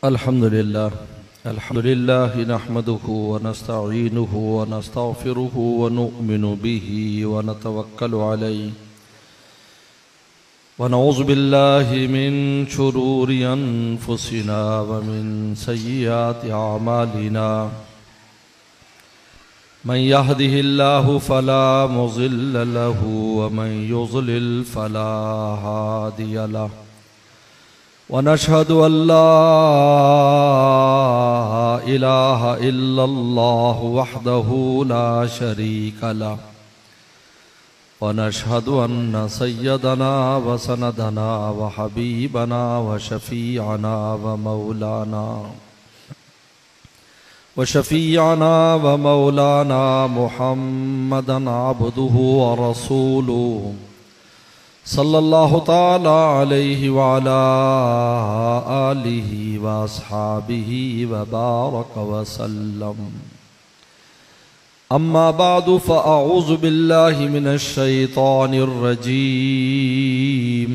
अल्हम्दुलिल्लाह नहमदुहु व नस्तईनुहु व नस्तगफिरुहु व नु'मिनु बिही व नतवक्कलु अलैहि व नऊज़ु बिल्लाहि मिन शुरूरि अनफुसिना व मिन सय्यिआति अमालिना मन यहदिहिल्लाहु फला मुज़िल्ल लहु व मन युज़लिल फला हादिय लहु वनशहदु अल्ला इलाहा इल्लल्लाह वहदहु ला शरीक लह वनशहदु अन्न सय्यदना व सनदना व हबीबना व शफीअना व मौलाना मुहम्मदन अब्दुहु व रसूलुहु सल्लल्लाहु ताला अलैहि व अला आलिहि व अस्हाबिहि व बारक व सल्लम। अम्मा बादु फ़अऊज़ु बिल्लाहि मिनश शैतानिर रजीम।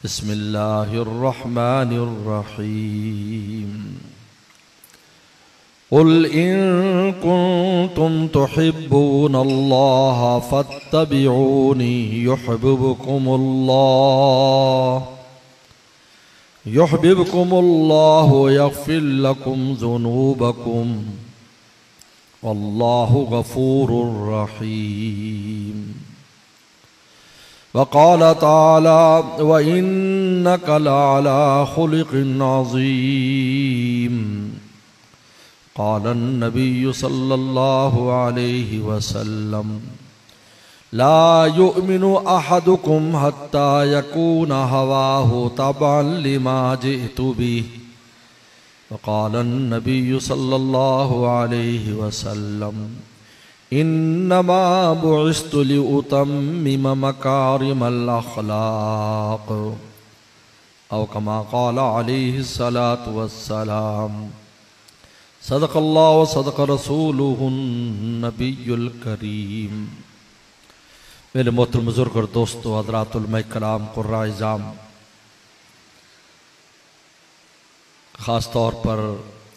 बिस्मिल्लाहिर रहमानिर रहीम। क़ुल इन कुन्तुम तुहिब्बूनल्लाह फत्तबिऊनी युह्बिबकुमुल्लाह व यग़फ़िर लकुम ज़ुनूबकुम वल्लाहु गफ़ूरुर रहीम। वक़ाल तआला व इन्नका लअला ख़ुलुक़िन अज़ीम। क़ाल नबिय्यु सल्लल्लाहु अलैहि वसल्लम ला युमिनु अहदुकुम हत्ता यकूना हवाहु तबअन लिमा जिअतु बिहि। वक़ाल नबिय्यु सल्लल्लाहु अलैहि वसल्लम इन्नमा बुइस्तु लिउतम्मिम मकारिमल अख़लाक़ औ कमा क़ाल अलैहि सलातु वस्सलाम। सदक़ल्लाहु व सदक़ रसूलुहुन नबियुल करीम। मेरे मोहतरम बुज़ुर्ग और दोस्तों, हज़रातुल इकराम, क़ुर्रा इज़ाम, ख़ास तौर पर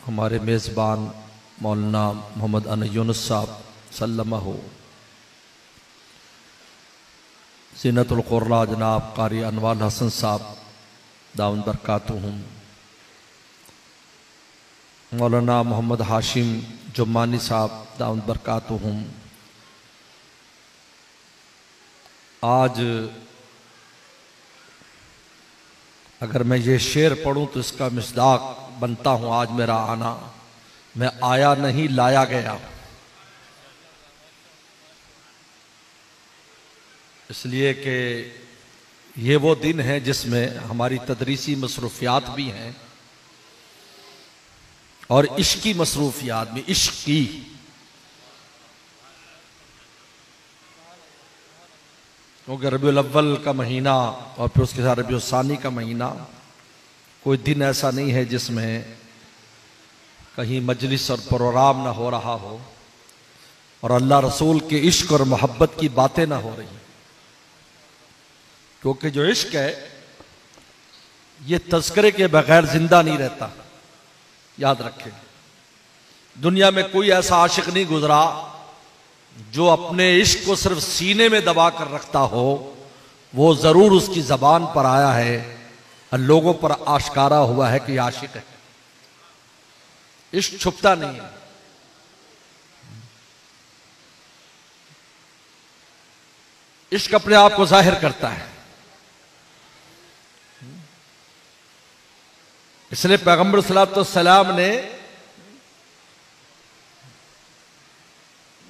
हमारे मेज़बान मौलाना मोहम्मद अन यूनुस साहब सल्लमहु, ज़ीनतुल क़ुर्रा जनाब क़ारी अनवार हसन साहब दावत बरकातुहुम, मौलाना मोहम्मद हाशिम जुम्मानी साहब दावत बरकातुहुम। आज अगर मैं ये शेर पढ़ूं तो इसका मिस्दाक बनता हूं आज मेरा आना। मैं आया नहीं, लाया गया। इसलिए कि ये वो दिन है जिसमें हमारी तदरीसी मसरूफियात भी हैं और इश्की मसरूफियात भी। इश्क की क्योंकि रबीउल अव्वल का महीना और फिर उसके साथ रबीउल सानी का महीना, कोई दिन ऐसा नहीं है जिसमें कहीं मजलिस और प्रोग्राम ना हो रहा हो और अल्लाह रसूल के इश्क और मोहब्बत की बातें ना हो रही। क्योंकि जो इश्क है ये तज़किरे के बगैर जिंदा नहीं रहता। याद रखें, दुनिया में कोई ऐसा आशिक नहीं गुजरा जो अपने इश्क को सिर्फ सीने में दबा कर रखता हो। वो जरूर उसकी जबान पर आया है और लोगों पर आश्कारा हुआ है कि आशिक है। इश्क छुपता नहीं है। इश्क अपने आप को जाहिर करता है। इसलिए पैगंबर सल्लल्लाहु अलैहि वसल्लम ने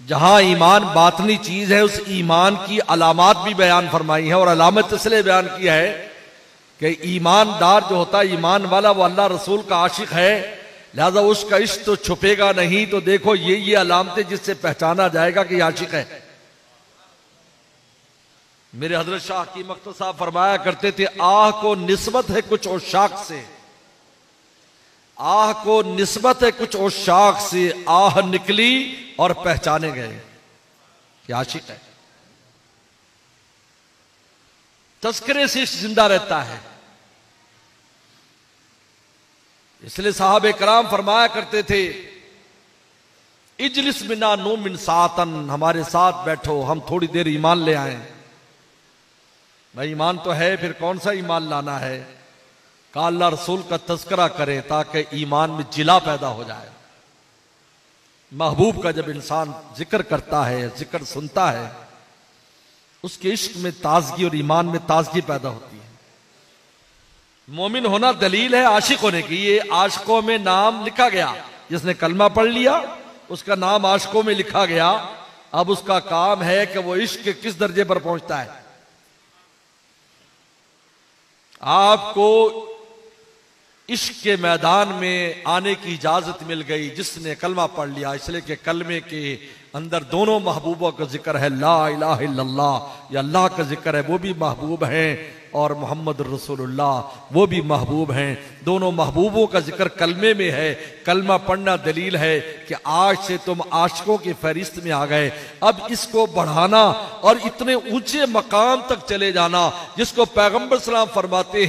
जहां ईमान बातनी चीज है, उस ईमान की अलामात भी बयान फरमाई है। और अलामत इसलिए बयान किया है कि ईमानदार जो होता है, ईमान वाला, वो अल्लाह रसूल का आशिक है, लिहाजा उसका इश्क तो छुपेगा नहीं। तो देखो ये अलामतें जिससे पहचाना जाएगा कि आशिक है। मेरे हजरत शाह की मख्तूम साहब फरमाया करते थे, आह को निस्बत है कुछ औशाक से, आह को निस्बत है कुछ औशाक से, आह निकली और पहचाने गए कि आशिक है। तज़किरे से जिंदा रहता है। इसलिए साहब कराम फरमाया करते थे, इजलिस बिना नो मिन सातन, हमारे साथ बैठो, हम थोड़ी देर ईमान ले आए। भाई ईमान तो है, फिर कौन सा ईमान लाना है? का अल्लाह रसूल का तज़किरा करे ताकि ईमान में जिला पैदा हो जाए। महबूब का जब इंसान जिक्र करता है, जिक्र सुनता है, उसके इश्क में ताजगी और ईमान में ताजगी पैदा होती है। मोमिन होना दलील है आशिक होने की। ये आशिकों में नाम लिखा गया, जिसने कलमा पढ़ लिया उसका नाम आशिकों में लिखा गया। अब उसका काम है कि वो इश्क के किस दर्जे पर पहुंचता है। आपको इश्क के मैदान में आने की इजाजत मिल गई जिसने कलमा पढ़ लिया, इसलिए कि कलमे के अंदर दोनों महबूबों का जिक्र है। ला इलाहा इल्लल्लाह, या अल्लाह का जिक्र है, वो भी महबूब हैं, और मोहम्मद रसूलुल्लाह वो भी महबूब हैं। दोनों महबूबों का जिक्र कलमे में है। कलमा पढ़ना दलील है कि आज से तुम आशिकों की फहरिस्त में आ गए। अब इसको बढ़ाना और इतने ऊंचे मकाम तक चले जाना जिसको पैगंबर सलाम फरमाते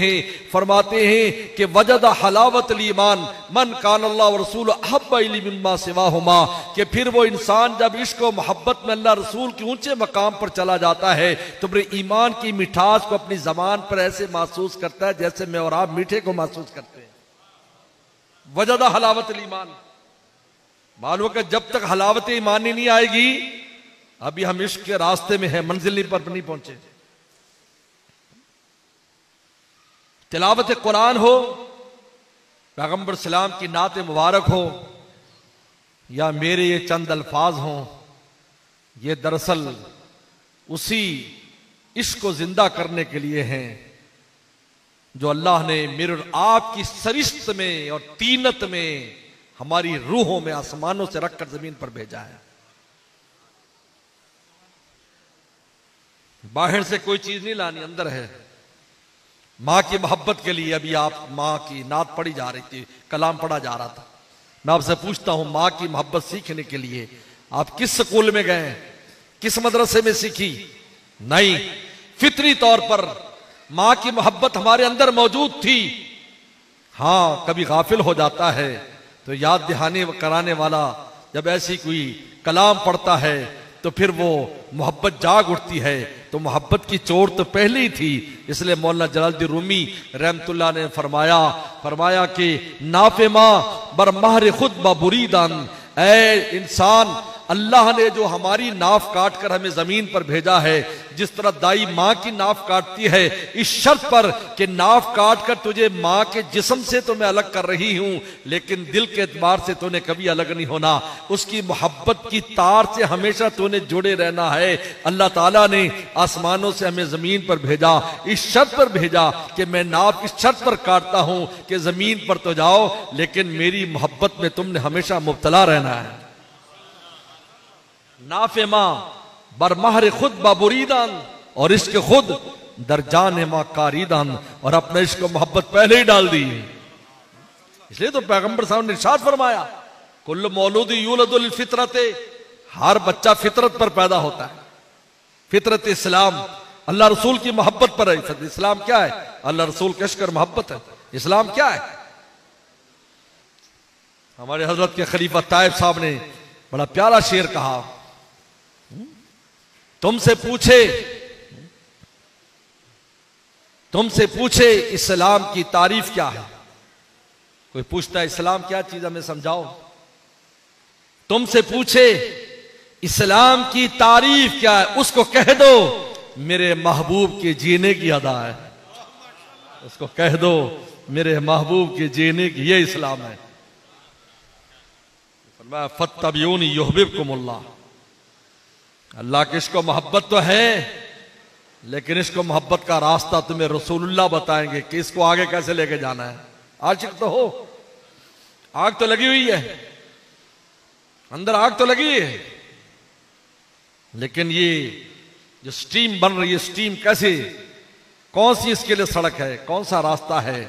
हैं कि वजद हलावत ईमान मन कान अल्लाह व रसूल अहब्बा इली मिम्मा सिवाहुमा, कि फिर वो इंसान जब इश्क और मोहब्बत में अल्लाह रसूल के ऊंचे मकाम पर चला जाता है तो अपने ईमान की मिठास को अपनी जबान पर ऐसे महसूस करता है जैसे मैं और आप मीठे को महसूस करते हैं। वजदा हलावत ईमान, मालूम कि जब तक हलावत ईमान नहीं आएगी, अभी हम इश्क के रास्ते में हैं, मंजिल पर नहीं पहुंचे। तिलावत कुरान हो, पैगंबर सलाम की नात मुबारक हो, या मेरे ये चंद अल्फाज हों, ये दरअसल उसी इश्क को जिंदा करने के लिए हैं जो अल्लाह ने मेरे और आपकी सरिश्त में और तीनत में हमारी रूहों में आसमानों से रखकर जमीन पर भेजा है। बाहर से कोई चीज नहीं लानी, अंदर है। मां की मोहब्बत के लिए अभी आप मां की नात पढ़ी जा रही थी, कलाम पढ़ा जा रहा था। मैं आपसे पूछता हूं, मां की मोहब्बत सीखने के लिए आप किस स्कूल में गए, किस मदरसे में सीखी? नहीं, फितरी तौर पर मां की मोहब्बत हमारे अंदर मौजूद थी। हां, कभी गाफिल हो जाता है तो याद दिहाने कराने वाला जब ऐसी कोई कलाम पढ़ता है तो फिर वो मोहब्बत जाग उठती है। तो मोहब्बत की चोट तो पहले ही थी। इसलिए मौलाना जलालुद्दीन रूमी रहमतुल्लाह ने फरमाया कि नाफे मां बर महर खुद बबुरीदान, ऐ इंसान, अल्लाह ने जो हमारी नाफ काट कर हमें जमीन पर भेजा है, जिस तरह दाई मां की नाफ काटती है, इस शर्त पर कि नाफ काट कर तुझे मां के जिस्म से तो मैं अलग कर रही हूं, लेकिन दिल के एतबार से तूने कभी अलग नहीं होना। उसकी मोहब्बत की तार से हमेशा तूने जुड़े रहना है। अल्लाह ताला ने आसमानों से हमें जमीन पर भेजा, इस शर्त पर भेजा कि मैं नाफ इस शर्त पर काटता हूं कि जमीन पर तो जाओ, लेकिन मेरी मोहब्बत में तुमने हमेशा मुब्तला रहना है। नाफे मां बर महर खुद बाबुरीदान, और इसके खुद दरजान मां कारीदान, और अपने इश्क मोहब्बत पहले ही डाल दी। इसलिए तो पैगंबर साहब ने इरशाद फरमाया, कुल्लु मौलूद यूलदुल फितरते, हर बच्चा फितरत पर पैदा होता है। फितरत इस्लाम अल्लाह रसूल की मोहब्बत पर है। इस्लाम क्या है? अल्लाह रसूल के इश्क और मोहब्बत है। इस्लाम क्या है? हमारे हजरत के खलीफा ताइब साहब ने बड़ा प्यारा शेर कहा, तुमसे पूछे इस्लाम की तारीफ क्या है। कोई पूछता है इस्लाम क्या चीज, हमें समझाओ। तुमसे पूछे इस्लाम की तारीफ क्या है, उसको कह दो मेरे महबूब के जीने की अदा है। उसको कह दो मेरे महबूब के जीने की ये इस्लाम है। फत्तबियूनी युहबिबकुमुल्लाह, अल्लाह की इसको मोहब्बत तो है, लेकिन इसको मोहब्बत का रास्ता तुम्हें रसूलुल्लाह बताएंगे कि इसको आगे कैसे लेके जाना है। आशिक तो हो, आग तो लगी हुई है, अंदर आग तो लगी है, लेकिन ये जो स्टीम बन रही है, स्टीम कैसे, कौन सी इसके लिए सड़क है, कौन सा रास्ता है?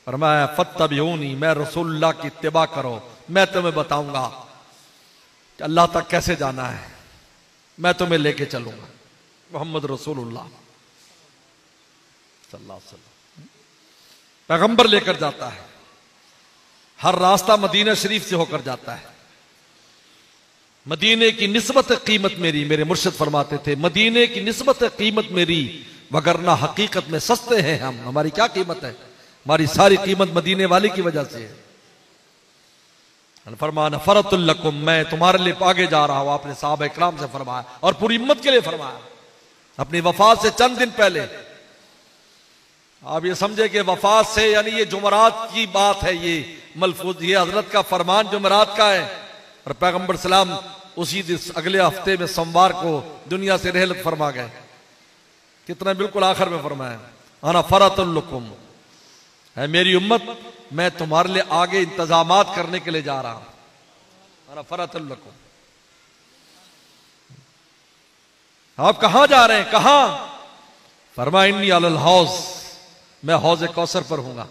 फरमाया फत्तबियूनी, मैं रसूलुल्लाह की इत्तिबा करो, मैं तुम्हें बताऊंगा कि अल्लाह तक कैसे जाना है, मैं तुम्हें लेके चलूंगा। मोहम्मद रसूलुल्लाह सल्लल्लाहु अलैहि वसल्लम पैगंबर लेकर जाता है। हर रास्ता मदीना शरीफ से होकर जाता है। मदीने की निस्बत कीमत मेरी, मेरे मुर्शिद फरमाते थे, मदीने की निस्बत कीमत मेरी, वगरना हकीकत में सस्ते हैं हम। हमारी क्या कीमत है? हमारी सारी कीमत मदीने वाले की वजह से है। फरमाना फरतुल लकुम, मैं तुम्हारे लिए आगे जा रहा हूं। आपने साहबा इकराम से फरमाया और पूरी उम्मत के लिए फरमाया। अपनी वफात से चंद दिन पहले, आप ये समझे कि वफात से यानी ये जुमरात की बात है, ये मलफूज, ये हजरत का फरमान जुमरात का है और पैगंबर सलाम उसी दिन अगले हफ्ते में सोमवार को दुनिया से रहलत फरमा गए। कितना बिल्कुल आखिर में फरमाया, अना फरतुल लकुम, है मेरी उम्मत, मैं तुम्हारे लिए आगे इंतजामात करने के लिए जा रहा हूं। अना फरतुल लकुम। आप कहां जा रहे हैं? कहां? फरमाया इन्नी अलल हौज, मैं हौज कौसर पर हूंगा,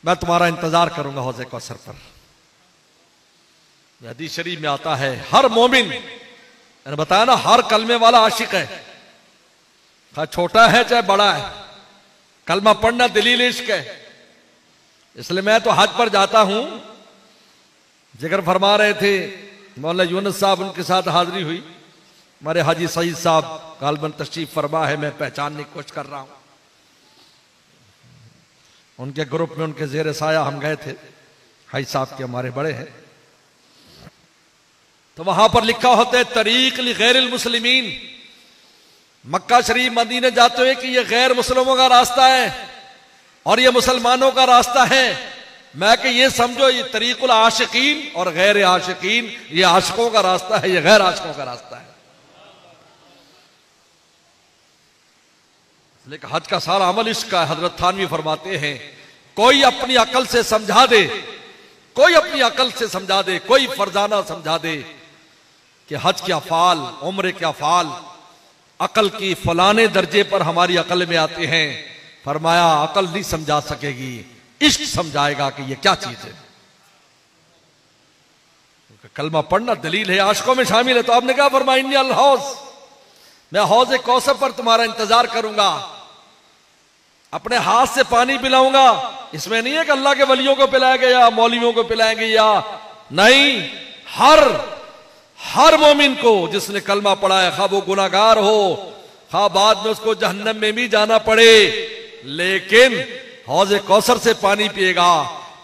मैं तुम्हारा इंतजार करूंगा हौज कौसर पर। हदीस शरीफ में आता है, हर मोमिन, मैंने बताया ना, हर कलमे वाला आशिक है, चाहे छोटा है चाहे बड़ा है। कलमा पढ़ना दलील इश्क है। इसलिए मैं तो हज पर जाता हूं। जिक्र फरमा रहे थे मौलाना यूनुस साहब, उनके साथ हाजिरी हुई। हमारे हाजी सईद साहब गालबन तशरीफ फरमा है, मैं पहचानने की कोशिश कर रहा हूं। उनके ग्रुप में, उनके जेर साया हम गए थे। हाजी साहब के हमारे बड़े हैं। तो वहां पर लिखा होता है, तरीक लि गैरिल मुस्लिमीन, मक्का शरीफ मदीने जाते हुए कि ये गैर मुस्लिमों का रास्ता है और ये मुसलमानों का रास्ता है। मैं कि ये समझो, ये तरीकुल आशिकीन और गैर आशिकीन, ये आशिकों का रास्ता है, ये गैर आशिकों का रास्ता है। लेकिन हज का सारा अमल इसका, हजरत थानवी फरमाते हैं, कोई अपनी अकल से समझा दे, कोई अपनी अकल से समझा दे, कोई फर्जाना समझा दे कि हज के अफाल, उम्र के अफाल अकल की फलाने दर्जे पर हमारी अकल में आते हैं। फरमाया अकल नहीं समझा सकेगी, इश्क समझाएगा कि ये क्या चीज है। कलमा पढ़ना दलील है, आशिकों में शामिल है। तो आपने क्या फरमाया, इन्नी अल हौज, मैं हौज कौसर पर तुम्हारा इंतजार करूंगा, अपने हाथ से पानी पिलाऊंगा। इसमें नहीं है कि अल्लाह के वलियों को पिलाएंगे या मौलवियों को पिलाएंगे, या नहीं, हर मोमिन को जिसने कलमा पढ़ा है, खा वो गुनाहगार हो, खा बाद में उसको जहन्नम में भी जाना पड़े, लेकिन हौज कौसर से पानी पिएगा।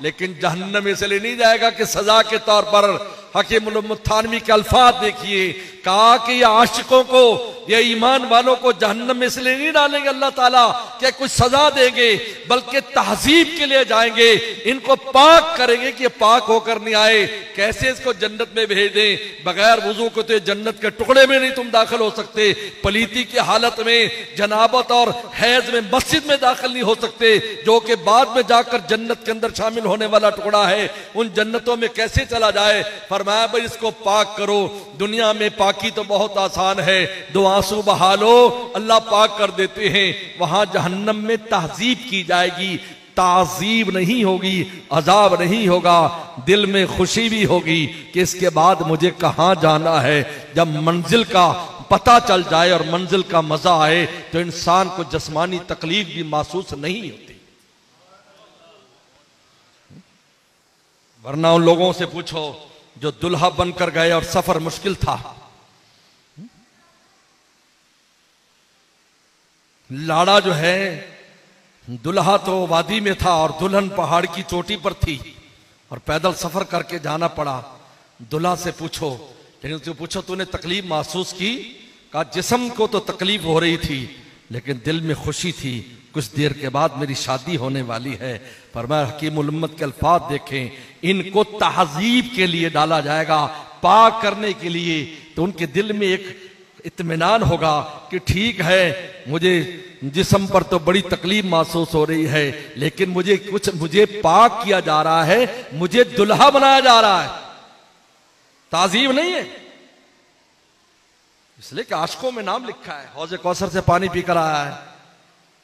लेकिन जहन्नम इसलिए नहीं जाएगा कि सजा के तौर पर। हकीम थानवी के अल्फाज देखिए, कहा कि ये आशिकों को, ये ईमान वालों को जहन्नम में इसलिए नहीं डालेंगे अल्लाह ताला कि कुछ सजा देंगे, बल्कि तहजीब के लिए जाएंगे, इनको पाक करेंगे कि ये पाक होकर नहीं आए। कैसे इसको जन्नत में भेज दें? बगैर वुजू को तो जन्नत के टुकड़े में नहीं तुम दाखिल हो सकते। पलीती की हालत में, जनाबत और हैज में मस्जिद में दाखिल नहीं हो सकते, जो कि बाद में जाकर जन्नत के अंदर शामिल होने वाला टुकड़ा है। उन जन्नतों में कैसे चला जाए? फरमाया भाई इसको पाक करो। दुनिया में पाकी तो बहुत आसान है, दो आंसू बहा लो, अल्लाह पाक कर देते हैं। वहां जहन्नम में तहजीब की जाएगी, ताजीब नहीं होगी, अजाब नहीं होगा, दिल में खुशी भी होगी कि इसके बाद मुझे कहां जाना है। जब मंजिल का पता चल जाए और मंजिल का मजा आए तो इंसान को जिस्मानी तकलीफ भी महसूस नहीं होती। वरना उन लोगों से पूछो जो दुल्हा बनकर गए और सफर मुश्किल था। लाड़ा जो है, दुल्हा तो वादी में था और दुल्हन पहाड़ की चोटी पर थी और पैदल सफर करके जाना पड़ा। दुल्हा से पूछो, लेकिन उससे पूछो तूने तकलीफ महसूस की? कहा जिस्म को तो तकलीफ हो रही थी लेकिन दिल में खुशी थी, कुछ देर के बाद मेरी शादी होने वाली है। फरमाया हकीमुल उम्मत के अल्फाज देखें, इनको तहजीब के लिए डाला जाएगा, पाक करने के लिए। तो उनके दिल में एक इत्मीनान होगा कि ठीक है, मुझे जिस्म पर तो बड़ी तकलीफ महसूस हो रही है, लेकिन मुझे पाक किया जा रहा है, मुझे दुल्हा बनाया जा रहा है, ताजीब नहीं है। इसलिए कि आशिकों में नाम लिखा है, हौज कौसर से पानी पीकर आया है।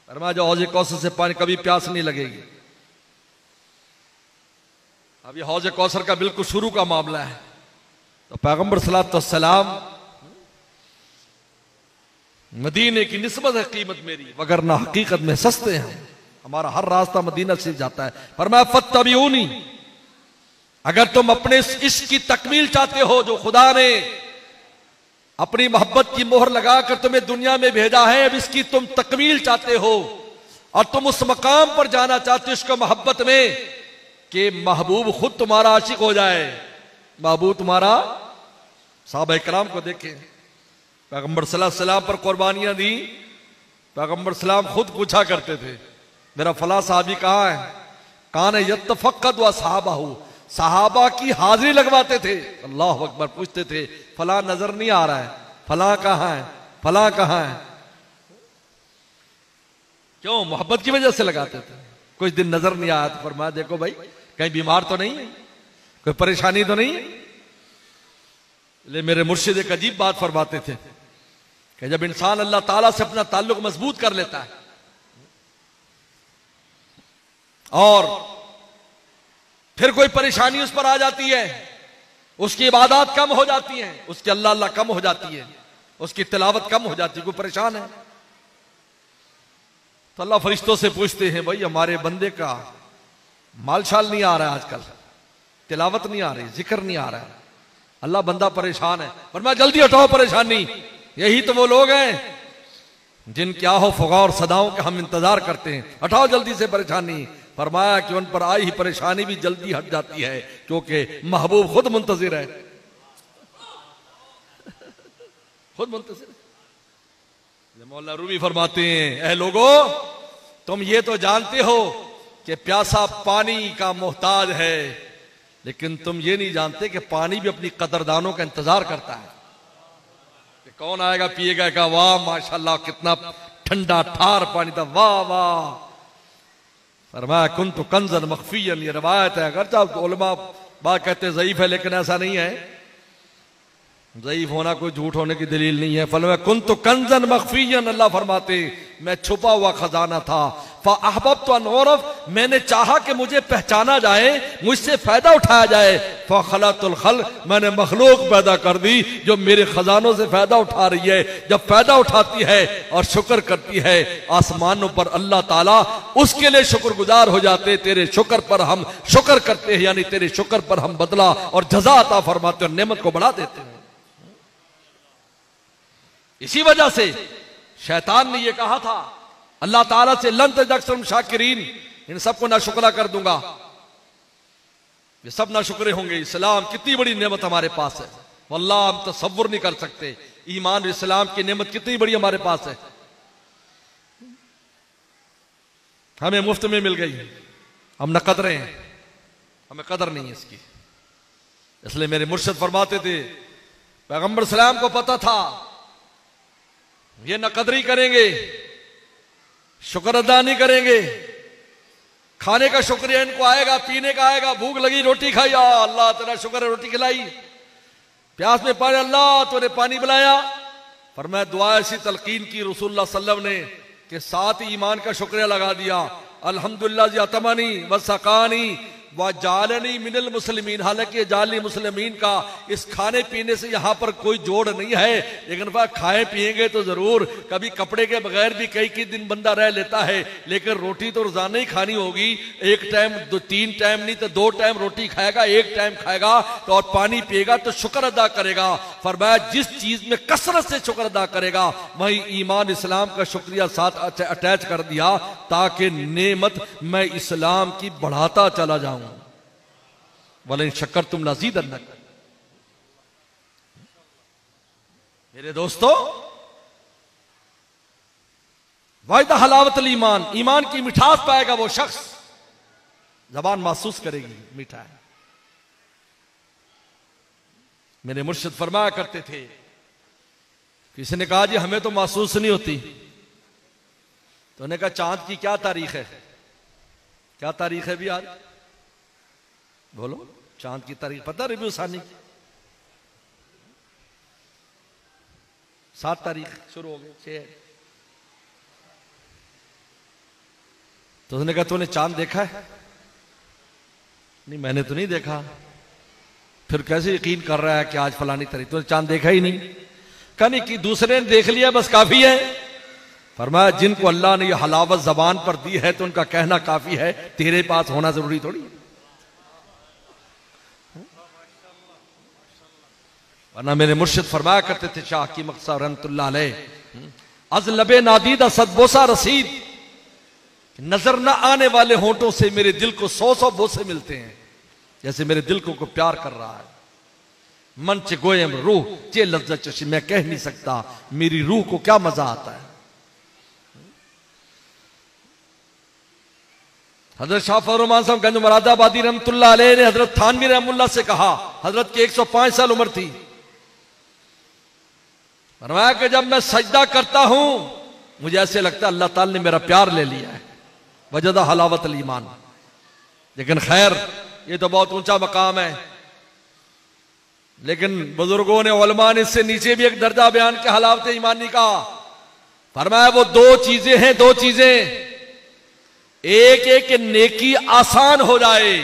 फरमाया जो हौज कौसर से पानी, कभी प्यास नहीं लगेगी। अब ये हौज कौसर का बिल्कुल शुरू का मामला है। तो पैगंबर सल्लल्लाहु अलैहि वसल्लम, मदीने की निस्बत है कीमत मेरी, वगरना हकीकत में सस्ते हैं। हमारा हर रास्ता मदीना से जाता है। फरमाया फत्तबिऊनी, अगर तुम अपने इश्क की तकमील चाहते हो, जो खुदा ने अपनी मोहब्बत की मोहर लगाकर तुम्हें दुनिया में भेजा है, अब इसकी तुम तकमील चाहते हो और तुम उस मकाम पर जाना चाहते हो इश्क मोहब्बत में कि महबूब खुद तुम्हारा आशिक हो जाए। महबूब तुम्हारा, साहबा इकराम को देखें, पैगंबर सल्लल्लाहु अलैहि वसल्लम पर कुर्बानियां दी। पैगंबर सल्लल्लाहु खुद पूछा करते थे मेरा फला साहबी कहाँ है, कान यत्तफक्कद व सहाबाहु, सहाबा की हाजिरी लगवाते थे। अल्लाह अकबर, पूछते थे फला नजर नहीं आ रहा है, फला कहाँ है, फला कहाँ है। क्यों? मोहब्बत की वजह से लगाते थे। कुछ दिन नजर नहीं आया तो फरमाया देखो भाई कहीं बीमार तो नहीं है, कोई परेशानी तो नहीं है। ले मेरे मुर्शिद एक अजीब बात फरमाते थे कि जब इंसान अल्लाह ताला से अपना ताल्लुक मजबूत कर लेता है और फिर कोई परेशानी उस पर आ जाती है, उसकी इबादत कम हो जाती है, उसकी अल्लाह अल्लाह कम हो जाती है, उसकी तिलावत कम हो जाती है, कोई परेशान है तो अल्लाह फरिश्तों से पूछते हैं भाई हमारे बंदे का मालशाल नहीं आ रहा है, आजकल तिलावत नहीं आ रही, जिक्र नहीं आ रहा है, अल्लाह बंदा परेशान है। पर मैं जल्दी हटाओ परेशानी। यही तो वो लोग हैं जिन क्या हो फुगा और सदाओं के हम इंतजार करते हैं, हटाओ जल्दी से परेशानी। फरमाया कि उन पर आई ही परेशानी भी जल्दी हट जाती है क्योंकि महबूब खुद मुंतजिर है, खुद मुंतजिर है। मौला रूमी फरमाते हैं ऐ लोगो, तुम ये तो जानते हो कि प्यासा पानी का मोहताज है, लेकिन तुम ये नहीं जानते कि पानी भी अपनी कदरदानों का इंतजार करता है कि कौन आएगा पिएगा। का वाह माशाल्लाह कितना ठंडा ठार पानी था, वाह वाह। फरमाया कुन्तु कंज़न मख्फियन, ये रवायत है, अगर चाहो तो उलमा बात कहते ज़ईफ है लेकिन ऐसा नहीं है, ज़ईफ होना कोई झूठ होने की दलील नहीं है। फरमाया कुन्तु कंज़न मख्फियन, अल्लाह फरमाते मैं छुपा हुआ खजाना था। फ़अहबब्तु अन उरफ़, मैंने चाहा कि मुझे पहचाना जाए, मुझसे फायदा उठाया जाए। फ़ख़लक़तुल ख़ल्क़, मैंने मखलूक पैदा कर दी जो मेरे खजानों से फायदा उठा रही है। जब फायदा उठाती है और शुक्र करती है आसमानों पर अल्लाह ताला, उसके लिए शुक्रगुजार हो जाते। तेरे शुक्र पर हम शुक्र करते हैं, यानी तेरे शुक्र पर हम बदला और जज़ा अता फरमाते और नेमत को बढ़ा देते हैं। इसी वजह से शैतान ने यह कहा था अल्लाह ताला से लन तजदुम शाकिरीन, इन सबको ना शुक्रा कर दूंगा, ये सब ना शुक्रे होंगे। इस्लाम कितनी बड़ी नेमत हमारे पास है, वल्लाह हम तसव्वुर नहीं कर सकते। ईमान और इस्लाम की नेमत कितनी बड़ी हमारे पास है, हमें मुफ्त में मिल गई, हम न कदरे हैं, हमें कदर नहीं है इसकी। इसलिए मेरे मुर्शिद फरमाते थे पैगंबर सलाम को पता था ये न कदरी करेंगे, शुक्र अदा नहीं करेंगे। खाने का शुक्रिया इनको आएगा, पीने का आएगा, भूख लगी रोटी खाई, अल्लाह तेरा शुक्र है रोटी खिलाई, प्यास में पानी अल्लाह तूने पानी पिलाया। पर मैं दुआ ऐसी तलकीन की रसूलुल्लाह सल्लल्लाहु अलैहि वसल्लम ने कि साथ ही ईमान का शुक्रिया लगा दिया, अल्हम्दुलिल्लाह जी अतमनी व सकानी व जालनी मिनल मुस्लिमीन। हालांकि जाली मुस्लिमीन का इस खाने पीने से यहां पर कोई जोड़ नहीं है, लेकिन वह खाए पिएंगे तो जरूर। कभी कपड़े के बगैर भी कई दिन बंदा रह लेता है, लेकिन रोटी तो रोजाना ही खानी होगी। एक टाइम, दो तीन टाइम नहीं तो 2 टाइम रोटी खाएगा, एक टाइम खाएगा तो और पानी पिएगा तो शुक्र अदा करेगा। फरमाया जिस चीज में कसरत से शुक्र अदा करेगा वही ईमान इस्लाम का शुक्रिया साथ अटैच कर दिया, ताकि नेमत मैं इस्लाम की बढ़ाता चला जाऊं। वलिन शक्कर तुम लज़ीदन्नकुम। मेरे दोस्तों, वायदा हलावतुल ईमान, ईमान की मिठास पाएगा वो शख्स, जबान महसूस करेगी मीठा है। मेरे मुर्शिद फरमाया करते थे, किसी ने कहा जी हमें तो महसूस नहीं होती, तो उन्होंने कहा चांद की क्या तारीख है? क्या तारीख है भी आज? बोलो, चांद की तारीख पता? रबीउल सानी 7 तारीख शुरू हो गई, 6। तो उसने कहा तूने चांद देखा है? नहीं मैंने तो नहीं देखा। फिर कैसे यकीन कर रहा है कि आज फलानी तारीख? तूने चांद देखा ही नहीं? कहा नहीं कि दूसरे ने देख लिया बस काफी है। फरमाया जिनको अल्लाह ने ये हलावत जबान पर दी है तो उनका कहना काफी है, तेरे पास होना जरूरी थोड़ी है। वरना मेरे मुर्शिद फरमाया करते थे शाह की मकसद रहमतुल्लाह अलैह, अज लबे नादीदा सदबोसा रसीद, नजर न आने वाले होंठों से मेरे दिल को 100 बोसे मिलते हैं, जैसे मेरे दिल को प्यार कर रहा है। मन च गोयम रूह चे लज्जत चशी, मैं कह नहीं सकता मेरी रूह को क्या मजा आता है। हजरत शाह फजल साहब गंज मुरादाबादी रहमतुल्लाह अलैह ने हजरत थानवी रहमुल्लाह से कहा, हजरत की 105 साल उम्र थी, फरमाया कि जब मैं सजदा करता हूं मुझे ऐसे लगता है अल्लाह ताला ने मेरा प्यार ले लिया है, वजदा हलावत अल ईमान। लेकिन खैर ये तो बहुत ऊंचा मकाम है, लेकिन बुजुर्गों ने उलमा ने इससे नीचे भी एक दर्जा बयान किया हलावत ईमानी का। फरमाया वो दो चीजें हैं, दो चीजें, एक नेकी आसान हो जाए,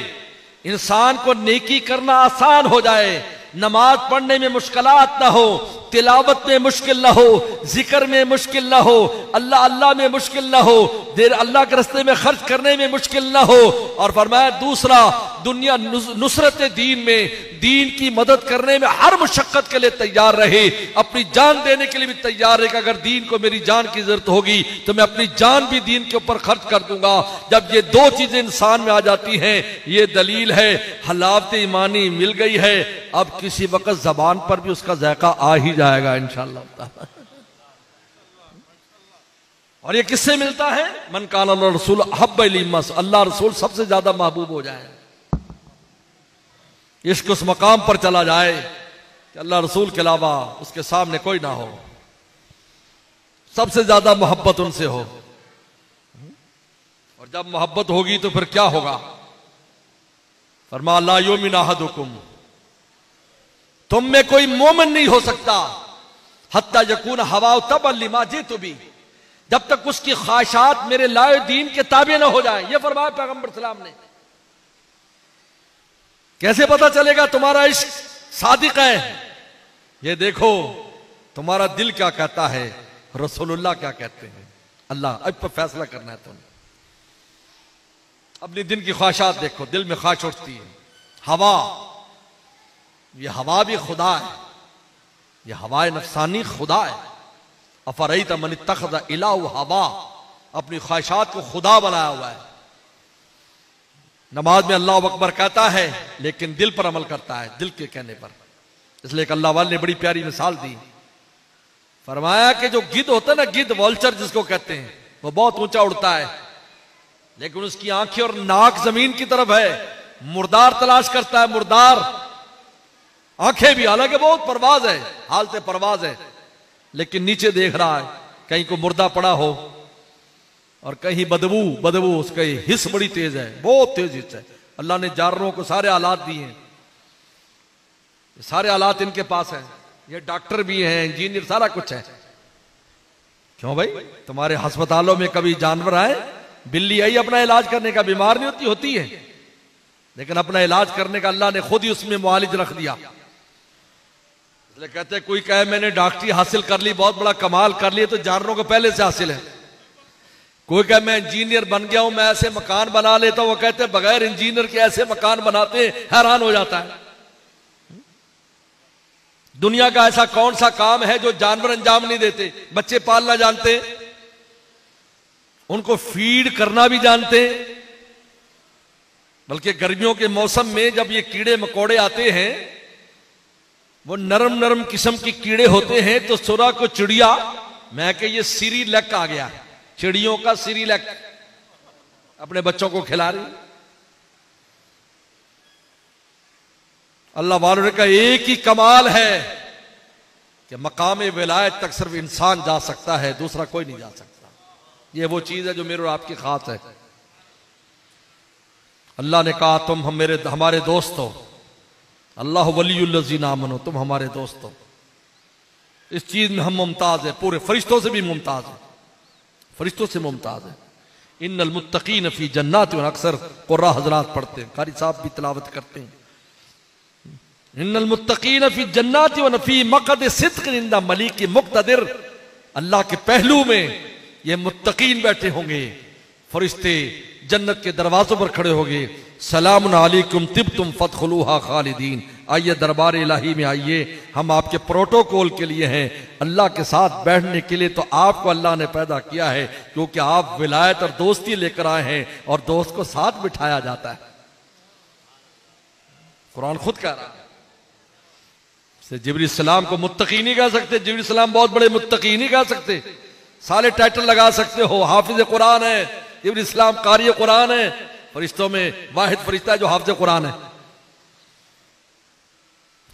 इंसान को नेकी करना आसान हो जाए, नमाज पढ़ने में मुश्किलात ना हो, तिलावत में मुश्किल ना हो, जिक्र में मुश्किल ना हो, अल्लाह अल्लाह में मुश्किल ना हो, देर अल्लाह के रास्ते में खर्च करने में मुश्किल ना हो। और फरमाया दूसरा, दुनिया नुसरत दीन में, दीन की मदद करने में हर मुशक्कत के लिए तैयार रहे, अपनी जान देने के लिए भी तैयार रहे कि अगर दीन को मेरी जान की जरूरत होगी तो मैं अपनी जान भी दीन के ऊपर खर्च कर दूंगा। जब ये दो चीजें इंसान में आ जाती हैं, ये दलील है हलावत ईमानी मिल गई है। अब किसी वक्त जबान पर भी उसका जायका आ ही जाएगा इंशाअल्लाह। और ये किससे मिलता है? मन काना रसूल अहब्ब इलैहि, अल्लाह रसूल सबसे ज्यादा महबूब हो जाए, इश्क उस मकाम पर चला जाए कि अल्लाह रसूल के अलावा उसके सामने कोई ना हो, सबसे ज्यादा मोहब्बत उनसे हो। और जब मोहब्बत होगी तो फिर क्या होगा? फरमा ला युमिन अहदुकुम, तुम में कोई मोमिन नहीं हो सकता हत्ता यकून हवा तबअ लिमा जितु भी, जब तक उसकी ख्वाहिशात मेरे लाए दीन के ताबे न हो जाए। यह फरमाया पैगंबर सलाम ने। कैसे पता चलेगा तुम्हारा इश्क सादिक है? ये देखो तुम्हारा दिल क्या कहता है, रसूलुल्लाह क्या कहते हैं। अल्लाह अब पर फैसला करना है तुम्हें। अपनी दिन की ख्वाहिशात देखो, दिल में ख्वाहिश उठती है। हवा, ये हवा भी खुदा है, ये हवाए नफसानी खुदा है। अफरईत मन इत्तखज़ इलाहु हवा, अपनी ख्वाहिशात को खुदा बनाया हुआ है। नमाज में अल्लाह अकबर कहता है लेकिन दिल पर अमल करता है, दिल के कहने पर। इसलिए अल्लाह वाले ने बड़ी प्यारी मिसाल दी, फरमाया कि जो गिद्ध होता है ना, गिद्ध वॉल्चर जिसको कहते हैं, वो बहुत ऊंचा उड़ता है लेकिन उसकी आंखें और नाक जमीन की तरफ है। मुर्दार तलाश करता है, मुर्दार, आंखें भी, हालांकि बहुत परवाज है, हालत परवाज है, लेकिन नीचे देख रहा है कहीं को मुर्दा पड़ा हो और कहीं बदबू उसका हिस्स बड़ी तेज है, बहुत तेज हिस्स है। अल्लाह ने जानवरों को सारे आलात दिए हैं, सारे आलात इनके पास है, ये डॉक्टर भी हैं, इंजीनियर, सारा कुछ है। क्यों भाई? तुम्हारे अस्पतालों में कभी जानवर आए? बिल्ली आई अपना इलाज करने का, बीमार नहीं होती है, लेकिन अपना इलाज करने का अल्लाह ने खुद ही उसमें मुआलिज रख दिया। इसलिए कहते हैं कोई कहे मैंने डॉक्टरी हासिल कर ली, बहुत बड़ा कमाल कर लिया, तो जानवरों को पहले से हासिल है। कोई कहे मैं इंजीनियर बन गया हूं, मैं ऐसे मकान बना लेता हूं, वो कहते हैं बगैर इंजीनियर के ऐसे मकान बनाते हैं, हैरान हो जाता है। दुनिया का ऐसा कौन सा काम है जो जानवर अंजाम नहीं देते? बच्चे पालना जानते, उनको फीड करना भी जानते, बल्कि गर्मियों के मौसम में जब ये कीड़े मकोड़े आते हैं, वो नरम नरम किस्म के कीड़े होते हैं, तो सुरा को चिड़िया, मैं कह ये सीरीलैक आ गया, चिड़ियों का सीरीलैक, अपने बच्चों को खिला रही। अल्लाह वालों का एक ही कमाल है कि मकाम विलायत तक सिर्फ इंसान जा सकता है, दूसरा कोई नहीं जा सकता। ये वो चीज है जो मेरे और आपकी खास है। अल्लाह ने कहा तुम हमारे दोस्त हो, अल्लाह वलीयुल्लज़ीना आमनू, तुम हमारे दोस्त हो। इस चीज में हम मुमताज है, पूरे फरिश्तों से भी मुमताज है, फरिश्तों से मुमताज है। इन्नल मुत्तकीन फी जन्नात, अक्सर कुर्रा हजरात पढ़ते हैं, कारी साहब भी तिलावत करते हैं, इन्नल मुत्तकीन फी जन्नात व फी मक़द सिद्क़ इंदा मलीक मुक़तदिर। अल्लाह के पहलू में ये मुत्तकीन बैठे होंगे, फरिश्ते जन्नत के दरवाजों पर खड़े होंगे, सलामुन अलैकुम तिब्तुम फदखुलूहा खालिदीन, आइए दरबार इलाही में आइए, हम आपके प्रोटोकॉल के लिए हैं, अल्लाह के साथ बैठने के लिए तो आपको अल्लाह ने पैदा किया है, क्योंकि आप विलायत और दोस्ती लेकर आए हैं और दोस्त को साथ बिठाया जाता है। कुरान खुद कह रहा है। जिब्रील सलाम को मुत्तकी नहीं कह सकते, जिब्रील सलाम बहुत बड़े मुत्तकी नहीं कह सकते, सारे टाइटल लगा सकते हो, हाफिज कुरान है जिब्रील सलाम, कारी कुरान है, फरिश्तों में वाहिद फरिश्ता है जो हाफिज कुरान है,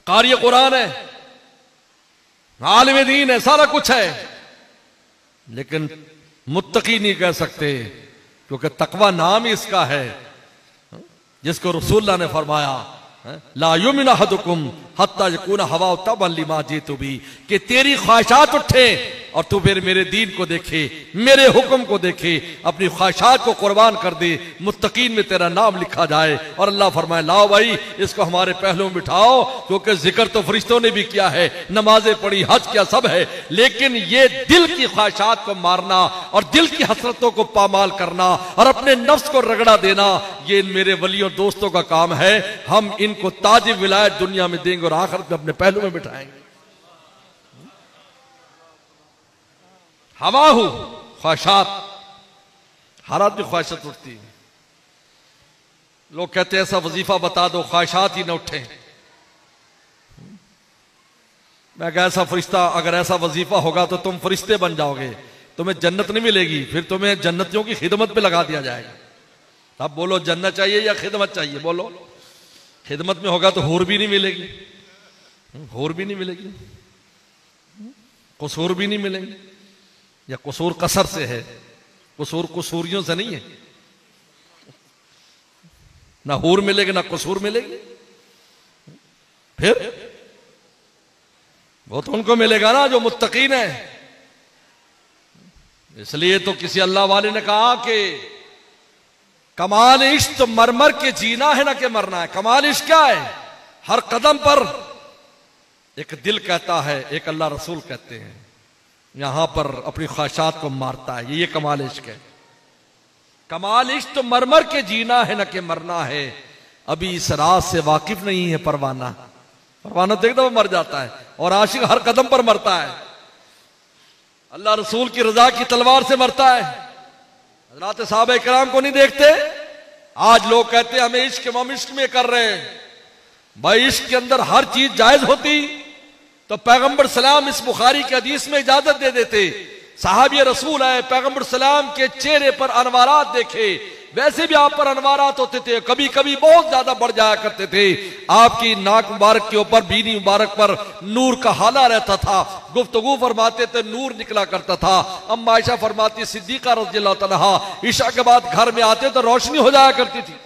कारी कुरान है, आलिम दीन है, सारा कुछ है, लेकिन मुत्तकी नहीं कह सकते, क्योंकि तकवा नाम ही इसका है, जिसको रसूलुल्लाह ने फरमाया ला युमिन अहदुकुम हत्ता यकून हवा तबन लिमा जीतु भी, कि तेरी ख्वाहिशात उठे और तू फिर मेरे दीन को देखे, मेरे हुक्म को देखे, अपनी ख्वाहिशात को कुर्बान कर दे, मुत्तकीन में तेरा नाम लिखा जाए। और अल्लाह फरमाए लाओ भाई इसको हमारे पहलू में बिठाओ, क्योंकि जिक्र तो फरिश्तों ने भी किया है, नमाजें पढ़ी, हज किया, सब है, लेकिन ये दिल की ख्वाहिशात को मारना और दिल की हसरतों को पामाल करना और अपने नफ्स को रगड़ा देना, ये मेरे वलियों दोस्तों का काम है। हम इनको ताज विलायत दुनिया में देंगे और आखिरत में अपने पहलू में बिठाएंगे। हवाहू ख्वाहिशात, हर आदमी ख्वाहिशात उठती है। लोग कहते हैं ऐसा वजीफा बता दो ख्वाहिशात ही न उठे। मैं कहा ऐसा फरिश्ता, अगर ऐसा वजीफा होगा तो तुम फरिश्ते बन जाओगे, तुम्हें जन्नत नहीं मिलेगी, फिर तुम्हें जन्नतियों की खिदमत पे लगा दिया जाएगा। अब बोलो जन्नत चाहिए या खिदमत चाहिए? बोलो। खिदमत में होगा तो हूर भी नहीं मिलेगी, हूर भी नहीं मिलेगी, कसूर भी नहीं मिलेंगे, या कसूर कसर से है, कसूर कसूरियों से नहीं है, ना हूर मिलेगी ना कसूर मिलेगी, फिर वो तो उनको मिलेगा ना जो मुत्तकीन है। इसलिए तो किसी अल्लाह वाले ने कहा कि कमाल इश्क तो मरमर के जीना है ना कि मरना है। कमाल इश्क क्या है? हर कदम पर एक दिल कहता है, एक अल्लाह रसूल कहते हैं, यहां पर अपनी ख्वाहिशात को मारता है, ये कमाल इश्क है। कमाल इश्क तो मरमर के जीना है ना कि मरना है। अभी इस राज से वाकिफ नहीं है परवाना, परवाना तो एकदम मर जाता है और आशिक हर कदम पर मरता है, अल्लाह रसूल की रजा की तलवार से मरता है। हज़रात साहबा इकराम को नहीं देखते? आज लोग कहते हैं हमें इश्क, हम इश्क में कर रहे हैं। भाई इश्क के अंदर हर चीज जायज होती तो पैगंबर सलाम इस बुखारी के हदीस में इजाजत दे देते। साहबी रसूल है, पैगंबर सलाम के चेहरे पर अनवारात देखे, वैसे भी आप पर अनवारात होते थे, कभी कभी बहुत ज्यादा बढ़ जाया करते थे। आपकी नाक मुबारक के ऊपर, बीनी मुबारक पर नूर का हाला रहता था, गुफ्तगू फरमाते थे नूर निकला करता था। अम्मा आयशा फरमाती सिद्दीका रज़ियल्लाहु तआला ईशा के बाद घर में आते तो रोशनी हो जाया करती थी।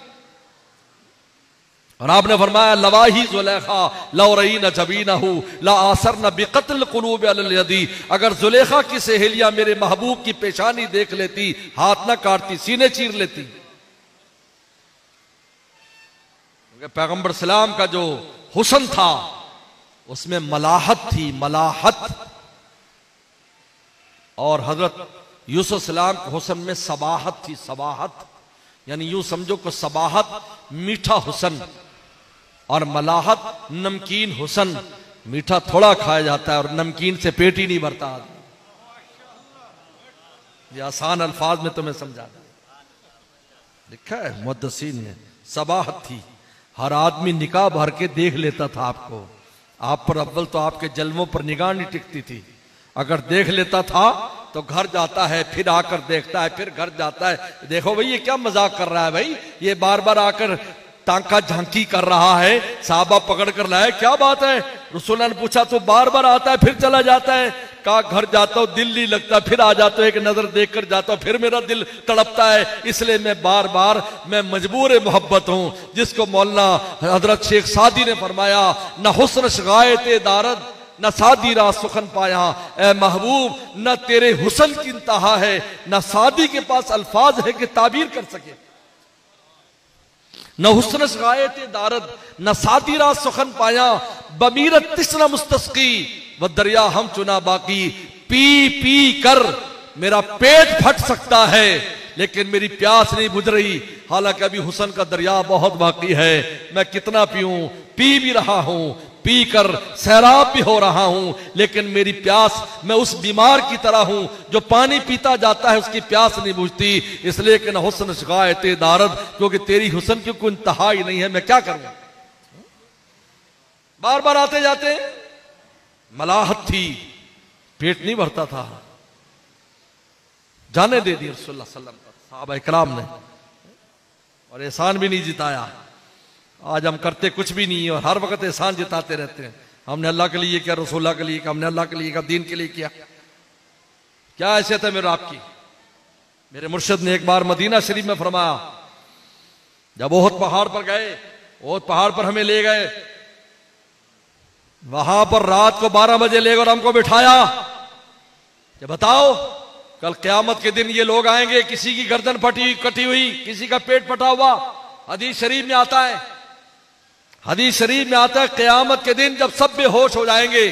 और आपने फरमाया लवाही जुलेखा लौरईन जबीनहु ला आसरन बिकत्ल कुलूब अल यदी, अगर जुलेखा की सहेलियां मेरे महबूब की पेशानी देख लेती, हाथ ना काटती, सीने चीर लेती। पैगंबर सलाम का जो हुस्न था उसमें मलाहत थी, मलाहत। और हजरत यूसुफ सलाम के हुस्न में सबाहत थी, सबाहत, यानी यूं समझो कि सबाहत मीठा हुस्न और मलाहत नमकीन हुस्न। मीठा थोड़ा खाया जाता है और नमकीन से पेट ही नहीं भरता। ये आसान अल्फाज में तुम्हें समझा लिखा है मुहद्दिसीन ने। सबाहत थी, हर आदमी निगाह भर के देख लेता था आपको। आप पर अव्वल तो आपके जल्वों पर निगाह नहीं टिकती थी, अगर देख लेता था तो घर जाता है, फिर आकर देखता है, फिर घर जाता है, देखो भाई ये क्या मजाक कर रहा है भाई, ये बार बार आकर टांका झांकी कर रहा है, साहबा पकड़ कर लाए, क्या बात है? रसूल ने पूछा तो बार बार आता है फिर चला जाता है। कहा घर जाता हूं दिल नहीं लगता, फिर आ जाता हूं, एक नजर देख कर जाता हूं, फिर मेरा दिल तड़पता है, इसलिए मैं बार बार मैं मजबूर मोहब्बत हूं। जिसको मौलाना हजरत शेख सादी ने फरमाया न हुस्न शिकायत दारद न सादी रा सुखन पाया, ए महबूब न तेरे हुस्न की इंतहा है, न सादी के पास अल्फाज है कि ताबीर कर सके। न हुस्न शिकायत दारद न सादी रा सुखन पाया, बमीरत तिस्ना मुस्तस्की व दरिया हम चुना बाकी। पी पी कर मेरा पेट फट सकता है लेकिन मेरी प्यास नहीं बुझ रही। हालांकि अभी हुस्न का दरिया बहुत बाकी है, मैं कितना पीऊं, पी भी रहा हूं, पी कर सैराब भी हो रहा हूं, लेकिन मेरी प्यास, मैं उस बीमार की तरह हूं जो पानी पीता जाता है, उसकी प्यास नहीं बुझती। इसलिए कि न हुस्न शिकायत दारद, क्योंकि तेरी हुस्न की कोई इंतहा ही नहीं है, मैं क्या करूं। बार बार आते जाते, मलाहत थी, पेट नहीं भरता था, जाने दे दी रसूलुल्लाह सल्लल्लाहु अलैहि वसल्लम, सहाबा इकराम ने, और एहसान भी नहीं जिताया। आज हम करते कुछ भी नहीं और हर वक्त एहसान जिताते रहते हैं। हमने अल्लाह के लिए किया, रसूलुल्लाह के लिए किया, हमने अल्लाह के लिए किया, दीन के लिए किया। क्या हैसियत है मेरे आपकी। मेरे मुर्शिद ने एक बार मदीना शरीफ में फरमाया, जब ओहद पहाड़ पर गए, ओहद पहाड़ पर हमें ले गए, वहां पर रात को 12 बजे ले गए और हमको बिठाया कि बताओ कल क़यामत के दिन ये लोग आएंगे, किसी की गर्दन फटी कटी हुई, किसी का पेट फटा हुआ। हदीस शरीफ में आता है, हदीस शरीफ में आता है, क़यामत के दिन जब सब बेहोश हो जाएंगे,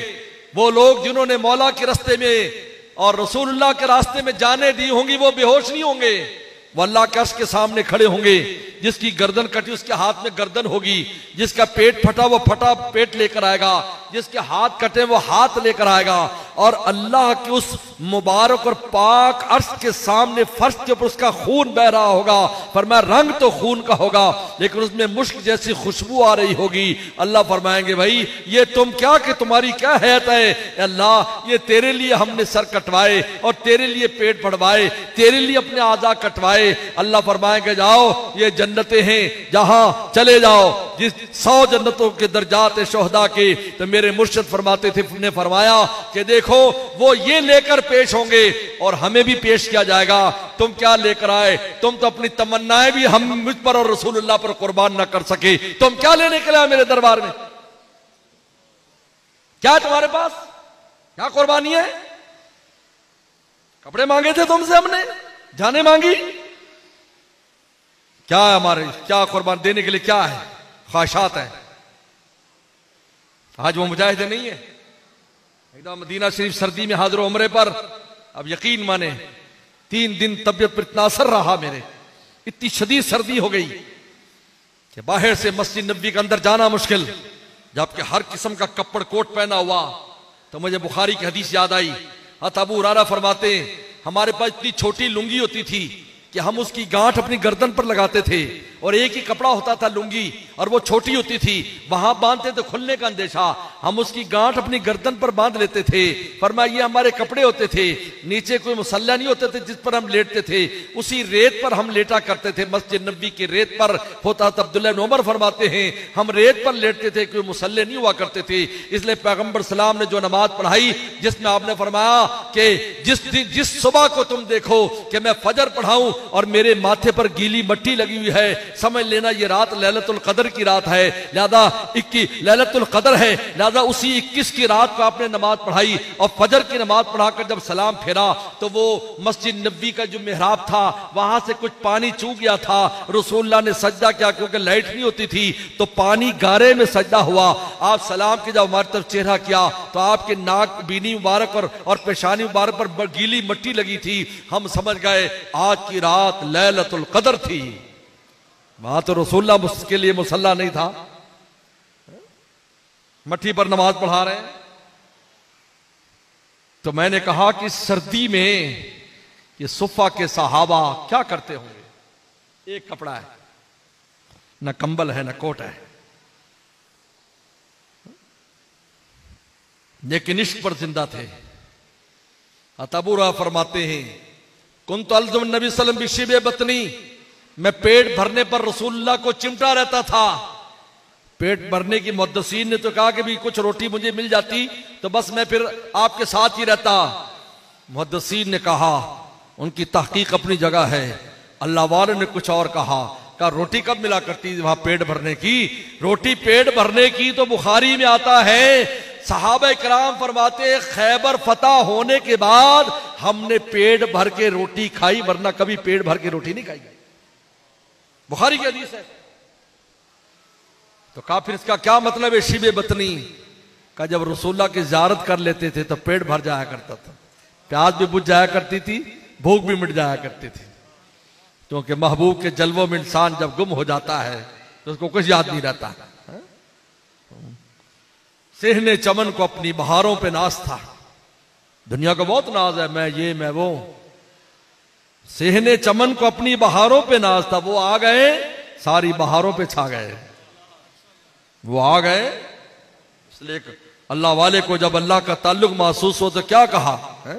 वो लोग जिन्होंने मौला के रास्ते में और रसूलुल्लाह के रास्ते में जाने दी होंगी, वो बेहोश नहीं होंगे, वो अल्लाह के अर्श के सामने खड़े होंगे। जिसकी गर्दन कटी उसके हाथ में गर्दन होगी, जिसका पेट फटा वो फटा पेट लेकर आएगा, जिसके हाथ कटे वो हाथ लेकर आएगा, और अल्लाह के उस मुबारक और पाक अर्श के सामने फर्श के ऊपर उसका खून बह रहा होगा। फरमाया रंग तो खून का होगा लेकिन उसमें मुश्क जैसी खुशबू आ रही होगी। अल्लाह फरमाएंगे भाई ये तुम क्या, कि तुम्हारी क्या हैत है। अल्लाह ये तेरे लिए हमने सर कटवाए और तेरे लिए पेट फड़वाए, तेरे लिए अपने आज़ा कटवाए। अल्लाह फरमाएंगे जाओ ये जन्नतें हैं, जहां चले जाओ जिस 100 जन्नतों के दर्जात शोहदा के। तो मेरे मुर्शिद फरमाते थे, ने फरमाया कि देखो वो ये लेकर पेश होंगे और हमें भी पेश किया जाएगा। तुम क्या लेकर आए, तुम तो अपनी तमन्नाएं भी हम मुझ पर और रसूलुल्लाह पर कुर्बान ना कर सके, तुम क्या लेने के लिए मेरे दरबार में, क्या तुम्हारे पास, क्या कुर्बानी है। कपड़े मांगे थे तुमसे हमने, जाने मांगी, क्या है हमारे, क्या कुर्बान देने के लिए क्या है, ख्वाहिशात है। आज वो मुजाहिद नहीं है। एकदम मदीना शरीफ सर्दी में हाजिर उम्रे पर, अब यकीन माने 3 दिन तबियत पर इतना असर रहा मेरे, इतनी शदीद सर्दी हो गई कि बाहर से मस्जिद नबी के अंदर जाना मुश्किल। जबकि हर किस्म का कपड़ कोट पहना हुआ, तो मुझे बुखारी की हदीस याद आई। अबू हुरैरा फरमाते हमारे पास इतनी छोटी लुंगी होती थी कि हम उसकी गांठ अपनी गर्दन पर लगाते थे, और एक ही कपड़ा होता था लुंगी, और वो छोटी होती थी, वहां बांधते थे खुलने का अंदेशा, हम उसकी गांठ अपनी गर्दन पर बांध लेते थे। फरमाया ये हमारे कपड़े होते थे, नीचे कोई मुसल्ला नहीं होते थे जिस पर हम लेटते थे, उसी रेत पर हम लेटा करते थे। मस्जिद नबी की रेत पर होता था। अब्दुल्लाह इब्न उमर फरमाते हैं हम रेत पर लेटते थे, कोई मुसल्ले नहीं हुआ करते थे। इसलिए पैगंबर सलाम ने जो नमाज पढ़ाई, जिसमें आपने फरमाया कि जिस सुबह को तुम देखो कि मैं फजर पढ़ाऊं और मेरे माथे पर गीली मट्टी लगी हुई है, समझ लेना ये रात लैलतुल कदर की रात है। लिहाजा 21 लैलतुल कदर है, लिहाजा उसी 21 की रात को आपने नमाज पढ़ाई, और फजर की नमाज पढ़ाकर जब सलाम फेरा तो वो मस्जिद नबी का जो मेहराब था वहां से कुछ पानी चूक गया था। रसूलुल्लाह ने सजदा किया, क्योंकि लाइट नहीं होती थी तो पानी गारे में सजदा हुआ। आप सलाम के जब हमारी तरफ चेहरा किया तो आपके नाक, बीनी मुबारक और पेशानी मुबारक पर गीली मट्टी लगी थी। हम समझ गए आज की रात लैलतुल कदर थी। वहां तो रसूलुल्लाह के लिए मुसल्ला नहीं था, मट्टी पर नमाज पढ़ा रहे हैं। तो मैंने कहा कि सर्दी में ये सुफा के सहाबा क्या करते होंगे। एक कपड़ा है, न कंबल है, न कोट है, लेकिन इश्क पर जिंदा थे। अतबूरा फरमाते हैं कुन तो अलजुम नबी सल्लम बिशिबे बतनी, मैं पेट भरने पर रसूलुल्लाह को चिमटा रहता था। पेट भरने की मुहद्दिसीन ने तो कहा कि भी कुछ रोटी मुझे मिल जाती तो बस मैं फिर आपके साथ ही रहता। मुहद्दिसीन ने कहा उनकी तहकीक अपनी जगह है, अल्लाह वाले ने कुछ और कहा रोटी कब मिला करती वहां पेट भरने की, रोटी पेट भरने की तो बुखारी में आता है। सहाबा किराम फरमाते खैबर फतह होने के बाद हमने पेट भर के रोटी खाई, वरना कभी पेट भर के रोटी नहीं खाई। बुखारी की हदीस है। तो कहा फिर इसका क्या मतलब है शिबे बतनी का, जब रसूलुल्लाह की ज़ियारत कर लेते थे तो पेट भर जाया करता था। प्यास भी बुझ जाया करती थी, भूख भी मिट जाया करती थी। क्योंकि महबूब के जलवों में इंसान जब गुम हो जाता है तो उसको कुछ याद नहीं रहता। सेहने चमन को अपनी बहारों पे नाज था। दुनिया को बहुत नाज है, मैं ये मैं वो। सेहने चमन को अपनी बहारों पे नाज था। वो आ गए, सारी बहारों पे छा गए। वो आ गए, इसलिए अल्लाह वाले को जब अल्लाह का ताल्लुक महसूस हो तो क्या कहा है?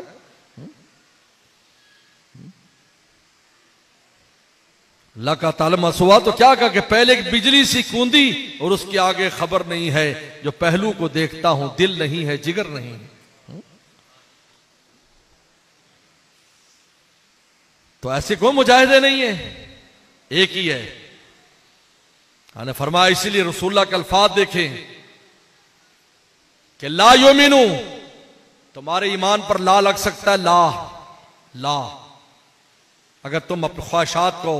अल्लाह का ताल्लुक महसूस हुआ तो क्या कहा कि पहले एक बिजली सी कूंदी और उसके आगे खबर नहीं है। जो पहलू को देखता हूं दिल नहीं है, जिगर नहीं है। तो ऐसे कोई मुजाहिदे नहीं है, एक ही है। आने फरमाया, इसीलिए रसूलुल्लाह के अल्फाज देखें कि ला युमिनु, तुम्हारे ईमान पर ला लग सकता है। ला अगर तुम अपनी ख्वाहिशात को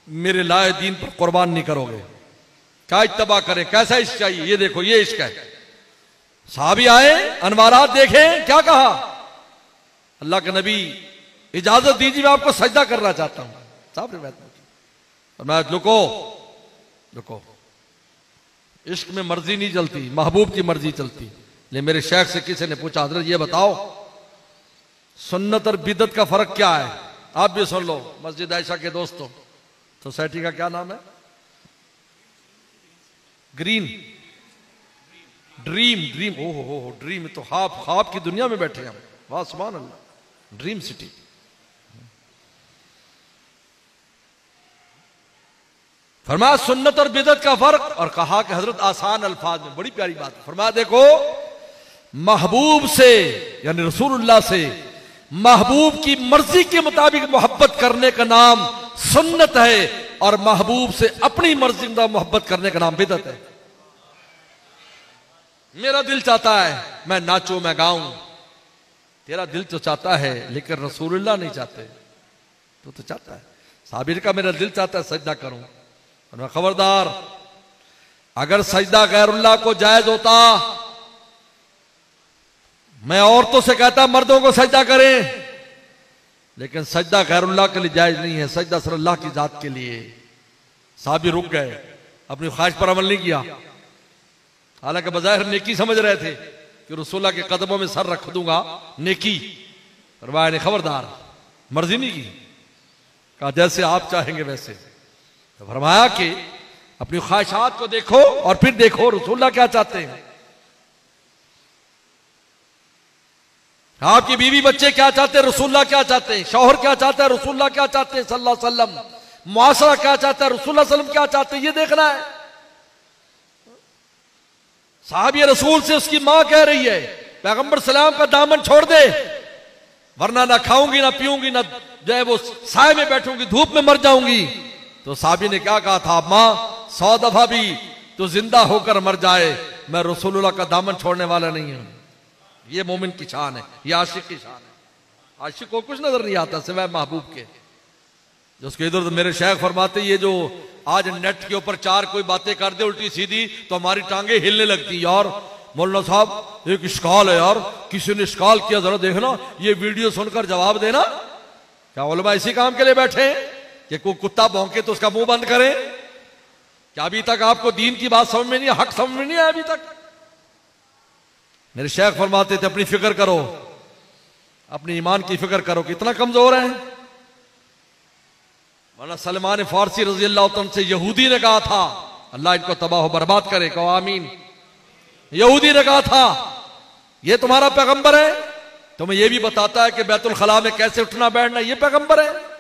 मेरे लाए दीन पर कुर्बान नहीं करोगे, क्या इत्तबा करें, कैसा इश्क चाहिए, ये देखो ये इश्क है। साहबी आए, अनवारात देखें, क्या कहा अल्लाह के नबी, इजाजत दीजिए मैं आपको सजदा करना चाहता हूं। साहब रिवायत और मैं रुको, इश्क में मर्जी नहीं चलती, महबूब की मर्जी चलती। लेकिन मेरे शेख से किसी ने पूछा, हजरत ये बताओ सुन्नत और बिदत का फर्क क्या है? आप भी सुन लो, मस्जिद आयशा के दोस्तों। सोसाइटी का क्या नाम है? Green dream. ओहो ड्रीम, तो ख्वाब की दुनिया में बैठे हम। वाह सुभान अल्लाह, ड्रीम सिटी। फरमाया सुन्नत और बिदत का फर्क, और कहा कि हजरत आसान अल्फाज में, बड़ी प्यारी बात। फरमाया देखो, महबूब से यानी रसूलुल्लाह से महबूब की मर्जी के मुताबिक मोहब्बत करने का नाम सुन्नत है, और महबूब से अपनी मर्जी का मोहब्बत करने का नाम बिदत है। मेरा दिल चाहता है मैं नाचूं, मैं गाऊं, तेरा दिल तो चाहता है लेकिन रसूलुल्लाह नहीं चाहते। तो चाहता है, साबिर का मेरा दिल चाहता है सजदा करूं, और मैं खबरदार, अगर सजदा गैरुल्लाह को जायज होता, मैं औरतों से कहता मर्दों को सजदा करें, लेकिन सजदा गैरुल्लाह के लिए जायज नहीं है, सजदा सिर्फ अल्लाह की जात के लिए। साहबी रुक गए, अपनी ख्वाहिश पर अमल नहीं किया। हालांकि बज़ाहिर नेकी समझ रहे थे कि रसूलुल्लाह के कदमों में सर रख दूंगा, नेकी। फरमाया ने खबरदार, मर्जी नहीं की, कहा जैसे आप चाहेंगे वैसे। तो फरमाया कि अपनी ख्वाहिशात को देखो और फिर देखो रसूलुल्लाह क्या चाहते हैं, आपकी बीवी बच्चे क्या चाहते हैं, रसूलुल्लाह क्या चाहते हैं, शौहर क्या चाहता है, रसूलुल्लाह क्या चाहते हैं सल्लल्लाहु अलैहि वसल्लम, मुआशरा क्या चाहता है, रसूलुल्लाह सल्लल्लाहु अलैहि वसल्लम क्या चाहते हैं, ये देखना है। साहबी रसूल से उसकी मां कह रही है, पैगंबर सलाम का दामन छोड़ दे, वरना ना खाऊंगी ना पीऊंगी ना जो है वो साए में बैठूंगी, धूप में मर जाऊंगी। तो साहबी ने क्या कहा था, मां 100 दफा भी तो जिंदा होकर मर जाए, मैं रसूलुल्लाह का दामन छोड़ने वाला नहीं हूं। ये मोमिन की शान है, ये आशिक की शान है। आशिक को कुछ नजर नहीं आता सिवाय महबूब के। जिसके इधर तो मेरे शेख फरमाते, ये जो आज नेट के ऊपर चार कोई बातें कर दे उल्टी सीधी तो हमारी टांगे हिलने लगती। यार मौलाना साहब एक इश्काल है यार, किसी ने इश्काल किया, जरा देखना, ये वीडियो सुनकर जवाब देना। क्या उलमा इसी काम के लिए बैठे हैं कि कोई कुत्ता भौंके तो उसका मुंह बंद करें? क्या अभी तक आपको दीन की बात समझ में नहीं, हक समझ में नहीं आया अभी तक? मेरे शेख फरमाते थे, अपनी फिक्र करो, अपनी ईमान की फिक्र करो, कितना कमजोर है। मौलाना सलमान फारसी रजी अल्लाह तआला से यहूदी ने कहा था, अल्लाह इनको तबाह बर्बाद करे, कहो आमीन। यहूदी ने कहा था, ये तुम्हारा पैगंबर है, तुम्हें यह भी बताता है कि बैतुल खला में कैसे उठना बैठना, ये पैगंबर है।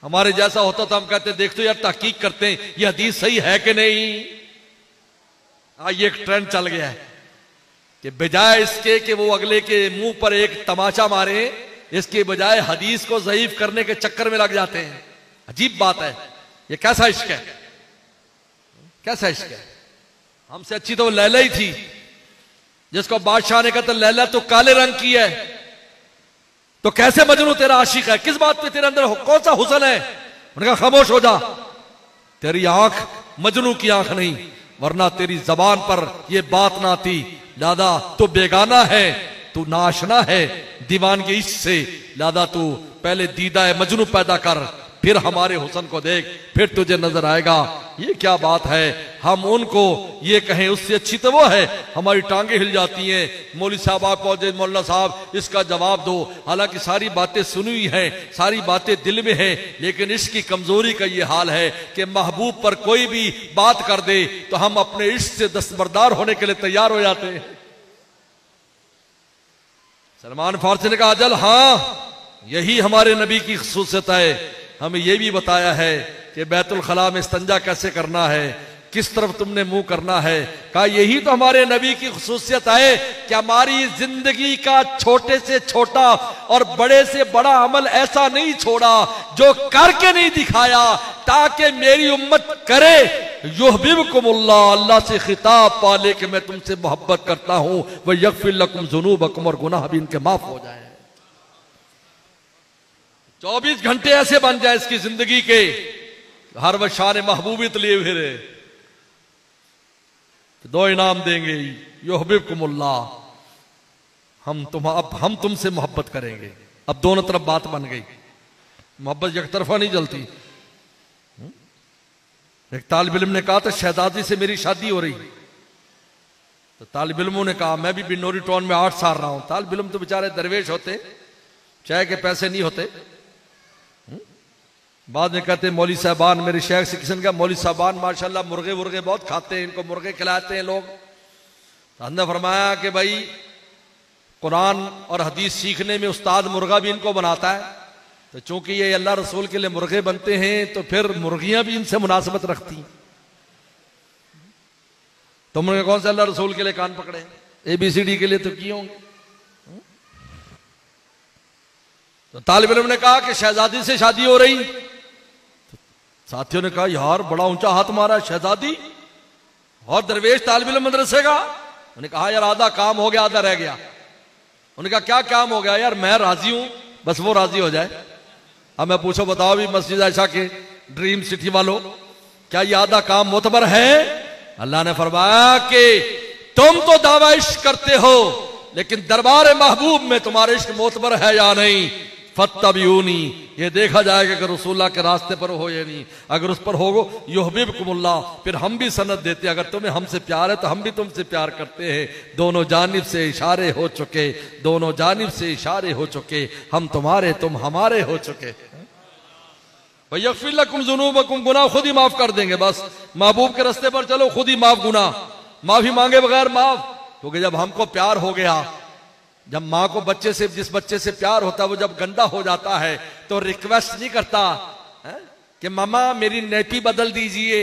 हमारे जैसा होता तो हम कहते देख तो यार तहकीक करते हैं ये हदीस सही है कि नहीं। ये एक ट्रेंड चल गया है कि बजाय इसके कि वो अगले के मुंह पर एक तमाचा मारे, इसके बजाय हदीस को ज़ईफ करने के चक्कर में लग जाते हैं। अजीब बात है, ये कैसा इश्क है, कैसा इश्क है। हमसे अच्छी तो वो लैला ही थी, जिसको बादशाह ने कहा था लैला तो काले रंग की है, तो कैसे मजनू तेरा आशिक है, किस बात पे तेरे अंदर कौन सा हुस्न है? उन्होंने कहा खामोश हो जा, तेरी आंख मजनू की आंख नहीं, वरना तेरी जबान पर यह बात ना आती। दादा तू बेगाना है, तू नाशना है, दीवान के इश्क से। लादा तू पहले दीदा मजनू पैदा कर, फिर हमारे हुस्न को देख, फिर तुझे नजर आएगा। ये क्या बात है, हम उनको ये कहें उससे अच्छी तो वो है, हमारी टांगे हिल जाती हैं। मौलवी साहब आप पहुंचे, मौलाना साहब इसका जवाब दो। हालांकि सारी बातें सुनी हुई हैं, सारी बातें दिल में हैं, लेकिन इश्क की कमजोरी का ये हाल है कि महबूब पर कोई भी बात कर दे तो हम अपने इश्क से दस्तबरदार होने के लिए तैयार हो जाते हैं। सलमान फारसी ने कहा, अजल हाँ, यही हमारे नबी की खुसूसियत है। हमें यह भी बताया है कि बैतुल खला में इस्तंजा कैसे करना है, किस तरफ तुमने मुंह करना है। कहा यही तो हमारे नबी की खुसूसियत है कि हमारी जिंदगी का छोटे से छोटा और बड़े से बड़ा अमल ऐसा नहीं छोड़ा जो करके नहीं दिखाया, ताकि मेरी उम्मत करे। युहब्बुकुमुल्लाह, अल्लाह से खिताब पाले कि मैं तुमसे मोहब्बत करता हूं, व यगफिर लकुम ज़ुनूबकुम, और गुनाह भी इनके माफ हो जाए। 24 घंटे ऐसे बन जाए इसकी जिंदगी के, हर वह शान महबूबियत लिए फिरे, दो इनाम देंगे। युहब्बुकुमुल्लाह, हम तुमसे मोहब्बत करेंगे। अब दोनों तरफ बात बन गई, मोहब्बत एक तरफा नहीं चलती। एक तालिब इल्म ने कहा था शहजादी से मेरी शादी हो रही, तो तालिब इल्मों ने कहा मैं भी बिन्नौरी टाउन में 8 साल रहा हूं। तालिब इल्म तो बेचारे दरवेश होते, चाय के पैसे नहीं होते। बाद में कहते हैं मौलवी साहबान, मेरे शेख से किसी ने कहा मौलवी साहबान माशाल्लाह मुर्गे वुर्गे बहुत खाते हैं, इनको मुर्गे खिलाते हैं लोग। तो हमने फरमाया कि भाई कुरान और हदीस सीखने में उस्ताद मुर्गा भी इनको बनाता है, तो चूंकि ये अल्लाह रसूल के लिए मुर्गे बनते हैं तो फिर मुर्गियां भी इनसे मुनासबत रखती हैं। तुमने कौन से अल्लाह रसूल के लिए कान पकड़े, ABCD के लिए तो किए होंगे। तो तालिब इल्म ने कहा कि शहजादी से शादी हो रही। तो साथियों ने कहा यार बड़ा ऊंचा हाथ मारा, शहजादी और दरवेश तालिब इल्म मदरसे का। उन्होंने कहा यार आधा काम हो गया, आधा रह गया। उन्होंने कहा क्या काम हो गया? यार मैं राजी हूं, बस वो राजी हो जाए। अब मैं पूछो बताओ भी मस्जिद आयशा के ड्रीम सिटी वालों, क्या ये आधा काम मोतबर है? अल्लाह ने फरमाया कि तुम तो दावा इश्क करते हो, लेकिन दरबार महबूब में तुम्हारा इश्क मोतबर है या नहीं। फत्तबिऊनी, ये देखा जाएगा कि रसूलुल्लाह के रास्ते पर हो या नहीं। अगर उस पर होगो युहब्बुकुमुल्लाह, फिर हम भी सनद देते, अगर तुम्हें हमसे प्यार है तो हम भी तुमसे प्यार करते हैं। दोनों जानिब से इशारे हो चुके, दोनों जानिब से इशारे हो चुके, हम तुम्हारे तुम हमारे हो चुके। यगफिर लकुम ज़ुनूबकुम, गुनाह खुद ही माफ कर देंगे। बस महबूब के रास्ते पर चलो, खुद ही माफ, गुनाह माफी मांगे बगैर माफ। क्योंकि जब हमको प्यार हो गया, जब माँ को बच्चे से, जिस बच्चे से प्यार होता है वो जब गंदा हो जाता है तो रिक्वेस्ट नहीं करता है कि मामा मेरी नैपी बदल दीजिए,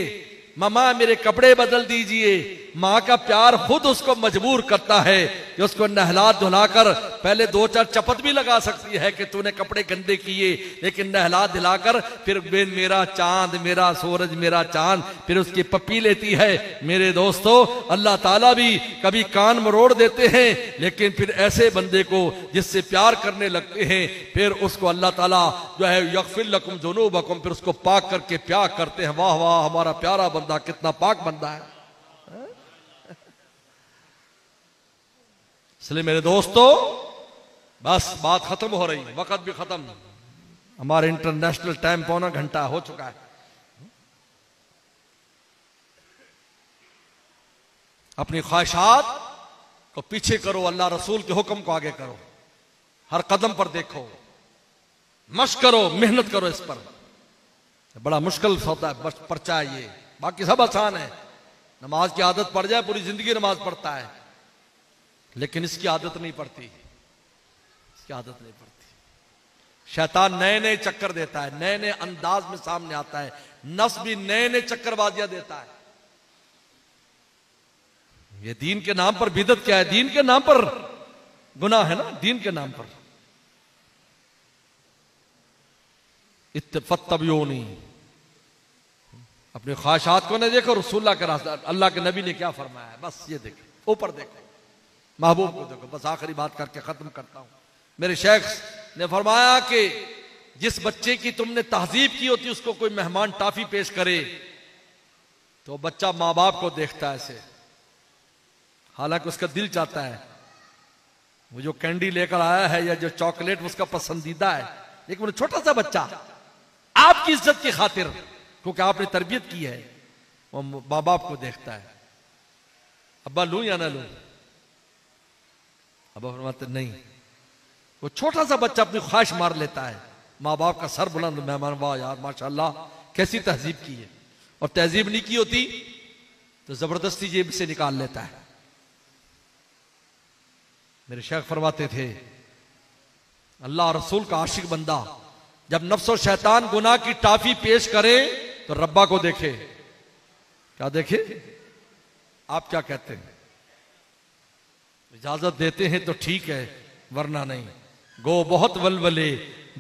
मामा मेरे कपड़े बदल दीजिए। माँ का प्यार खुद उसको मजबूर करता है कि उसको नहला धुलाकर, पहले 2-4 चपत भी लगा सकती है कि तूने कपड़े गंदे किए, लेकिन नहला दिलाकर फिर मेरा चांद, मेरा सूरज, मेरा चांद, फिर उसकी पप्पी लेती है। मेरे दोस्तों, अल्लाह ताला भी कभी कान मरोड़ देते हैं, लेकिन फिर ऐसे बंदे को जिससे प्यार करने लगते हैं, फिर उसको अल्लाह ताला जो है यगफिर लकुम ज़ुनूबकुम, फिर उसको पाक करके प्यार करते हैं। वाह वाह, हमारा प्यारा बंदा कितना पाक बंदा है। इसलिए मेरे दोस्तों, बस बात खत्म हो रही, वक्त भी खत्म, हमारे इंटरनेशनल टाइम 1.25 घंटा हो चुका है। अपनी ख्वाहिशात को पीछे करो, अल्लाह रसूल के हुक्म को आगे करो, हर कदम पर देखो, मशक करो, मेहनत करो इस पर। बड़ा मुश्किल होता है पर्चा है ये, बाकी सब आसान है। नमाज की आदत पड़ जाए, पूरी जिंदगी नमाज पढ़ता है, लेकिन इसकी आदत नहीं पड़ती, इसकी आदत नहीं पड़ती। शैतान नए नए चक्कर देता है, नए नए अंदाज में सामने आता है, नफ्स भी नए नए चक्करबाजियां देता है। ये दीन के नाम पर बिदअत क्या है? दीन के नाम पर गुनाह है ना, दीन के नाम पर। फत्तबिऊनी, अपनी ख्वाहिशात को नहीं देखो, रसूलुल्लाह के रास्ते, अल्लाह के नबी ने क्या फरमाया है, बस ये देखो, ऊपर देखो, महबूब को देखो। बस आखिरी बात करके खत्म करता हूं। मेरे शेख ने फरमाया कि जिस बच्चे की तुमने तहजीब की होती, उसको कोई मेहमान टॉफी पेश करे तो बच्चा माँ बाप को देखता है ऐसे, हालांकि उसका दिल चाहता है वो जो कैंडी लेकर आया है या जो चॉकलेट उसका पसंदीदा है, लेकिन वो छोटा सा बच्चा आपकी इज्जत की खातिर, क्योंकि आपने तरबियत की है, वो माँ बाप को देखता है, अब्बा लूं या ना लूं? अब्बा फरमाते नहीं। वो छोटा सा बच्चा अपनी ख्वाहिश मार लेता है, माँ बाप का सर बुलंद, मेहमान वाह यार माशाल्लाह कैसी तहजीब की है, और तहजीब नहीं की होती तो जबरदस्ती जेब से निकाल लेता है। मेरे शेख फरमाते थे अल्लाह रसूल का आशिक बंदा जब नफ्स और शैतान गुनाह की टाफी पेश करे तो रब्बा को देखे। क्या देखे? आप क्या कहते हैं? इजाजत देते हैं तो ठीक है, वरना नहीं। गो बहुत वलवले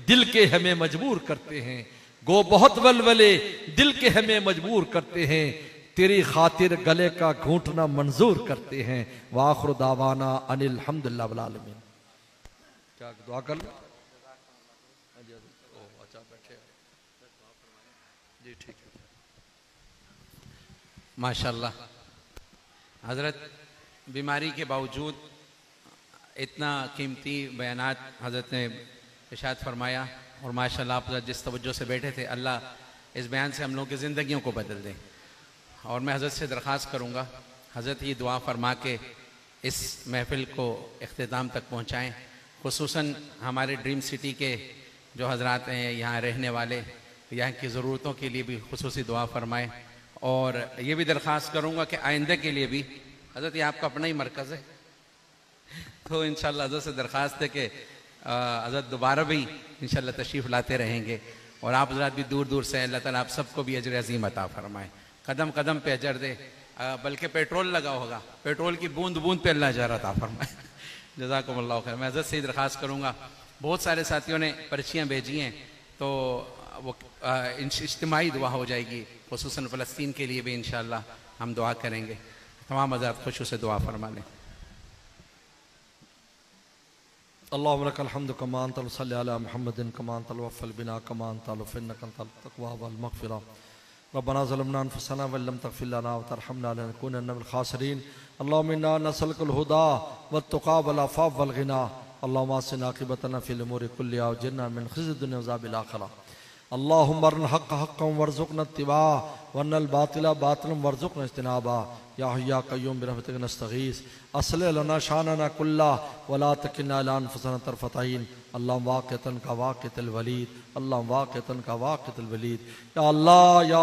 दिल के हमें मजबूर करते हैं, गो बहुत वलवले दिल के हमें मजबूर करते हैं, तेरी खातिर गले का घूंटना मंजूर करते हैं। वाखिर दावाना अनिल हम्दुलिल्लाह रब्बिल आलमीन। क्या दुआ कर लो? अच्छा बैठे जी, ठीक है। माशाल्लाह हजरत, बीमारी के बावजूद इतना कीमती बयानात हजरत ने इरशाद फरमाया, और माशाल्लाह आप जिस तवज्जो से बैठे थे, अल्लाह इस बयान से हम लोगों की ज़िंदगियों को बदल दें। और मैं हजरत से दरख्वास्त करूँगा, हजरत ये दुआ फरमा के इस महफिल को इख्तिताम तक पहुँचाएँ। खुसूसन हमारे ड्रीम सिटी के जो हजरात हैं, यहाँ रहने वाले, यहाँ की ज़रूरतों के लिए भी खुसूसी दुआ फरमाएँ। और ये भी दरख्वास्त करूँगा कि आइंदे के लिए भी, हजरत ये आपका अपना ही मरकज़ है, तो इंशाअल्लाह हजरत से दरख्वास्त है कि हजरत दोबारा भी इंशाअल्लाह तशरीफ़ लाते रहेंगे, और आप हजरत भी दूर दूर से, अल्लाह ताला आप सबको भी अजर अज़ीम अता फरमाए, कदम कदम पे अजर दे, बल्कि पेट्रोल लगा होगा, पेट्रोल की बूंद बूंद पे अल्लाह अजर अता फरमाए। जज़ाकुमुल्लाह खैर। मैं हजरत से ही दरख्वास्त करूँगा, बहुत सारे साथियों ने पर्चियाँ भेजी हैं, तो वो इज्तिमाई दुआ हो जाएगी, खुसूसन फ़लस्तीन के लिए भी इंशाअल्लाह हम दुआ करेंगे। तमाम हज़रात खुशू से दुआ फरमा लें। अल्लाहुम्मा लकल हम्दु कमा अंतल सल्ली अला मुहम्मदिन कमा अंतल वफ़ल बिना कमा अंतल इन्नका अंतल तक़वा वल मग़फ़िरा रब्बना ज़लमना अनफुसना व लम तग़फ़िर लना व तरहमना लनकुनन्ना मिनल ख़ासिरीन अल्लाहुम्मा इन्ना नसअलुकल हुदा वत तुक़ा वल अफ़ाफ़ वल ग़िना अल्लाहुम्मा अहसिन आक़िबतना फ़िल उमूरि कुल्लिहा व अजिरना मिन ख़िज़्यि दुन्या व अज़ाबिल आख़िरह अल्लाहुम्मा अरिनल हक़्क़ हक़्क़न वरज़ुक़ना इत्तिबाअह वरिनल बातिला बातिलन वरज़ुक़ना इज्तिनाबा या हय्यु या क़य्यूम बिरहमतिका नस्तगीस अस्लिह लना शानना कुल्ला वला तकिलना इला अनफुसिना तरफ़त ऐन अल्लाहुम्मा वाक़िअतन का वाक़िअतल वलीद अल्लाहुम्मा वाक़िअतन का वाक़िअतल वलीद। या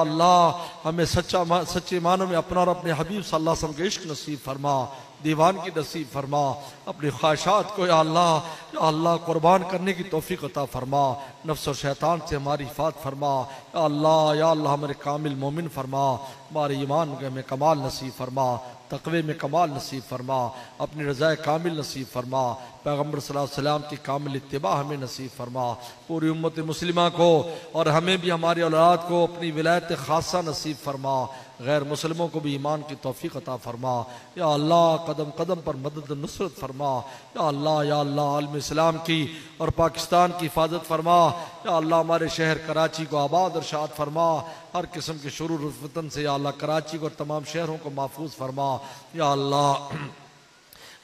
अल्लाह हमें सच्चे मानों में अपना और अपने हबीब सल्लल्लाहु अलैहि वसल्लम के इश्क नसीब फरमा, दीवान की नसीब फरमा, अपनी ख्वाहिशात को या अल्लाह कुर्बान करने की तौफीक अता फरमा, नफ्स और शैतान से हमारी हिफाज़त फरमा। या अल्लाह हमारे कामिल मोमिन फरमा, हमारे ईमान में कमाल नसीब फरमा, तक़वे में कमाल नसीब फरमा, अपनी रज़ाए कामिल नसीब फरमा, पैगम्बर सल्लल्लाहु अलैहि वसल्लम की कामिल इत्तिबा हमें नसीब फरमा, पूरी उम्मत मुस्लिमा को और हमें भी हमारी औलाद को अपनी विलायत खासा नसीब फरमा, गैर मुसलमों को भी ईमान की तौफीक अता फरमा। या अल्लाह कदम कदम पर मदद नुसरत फरमा। या अल्लाह आलम इस्लाम की और पाकिस्तान की हिफाजत फरमा। या अल्लाह हमारे शहर कराची को आबाद और शाद फरमा, हर किस्म के शुरूर वतन से या अल्लाह कराची को और तमाम शहरों को महफूज फरमा। या अल्लाह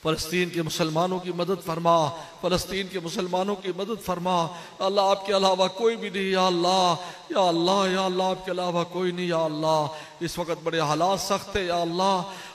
फ़लस्तीन के मुसलमानों की मदद फरमा, फ़लस्तीन के मुसलमानों की मदद फरमा। अल्लाह आपके अलावा कोई भी नहीं। या अल्लाह आपके अलावा कोई नहीं। या अल्लाह इस वक्त बड़े हालात सख्त है। या अल्लाह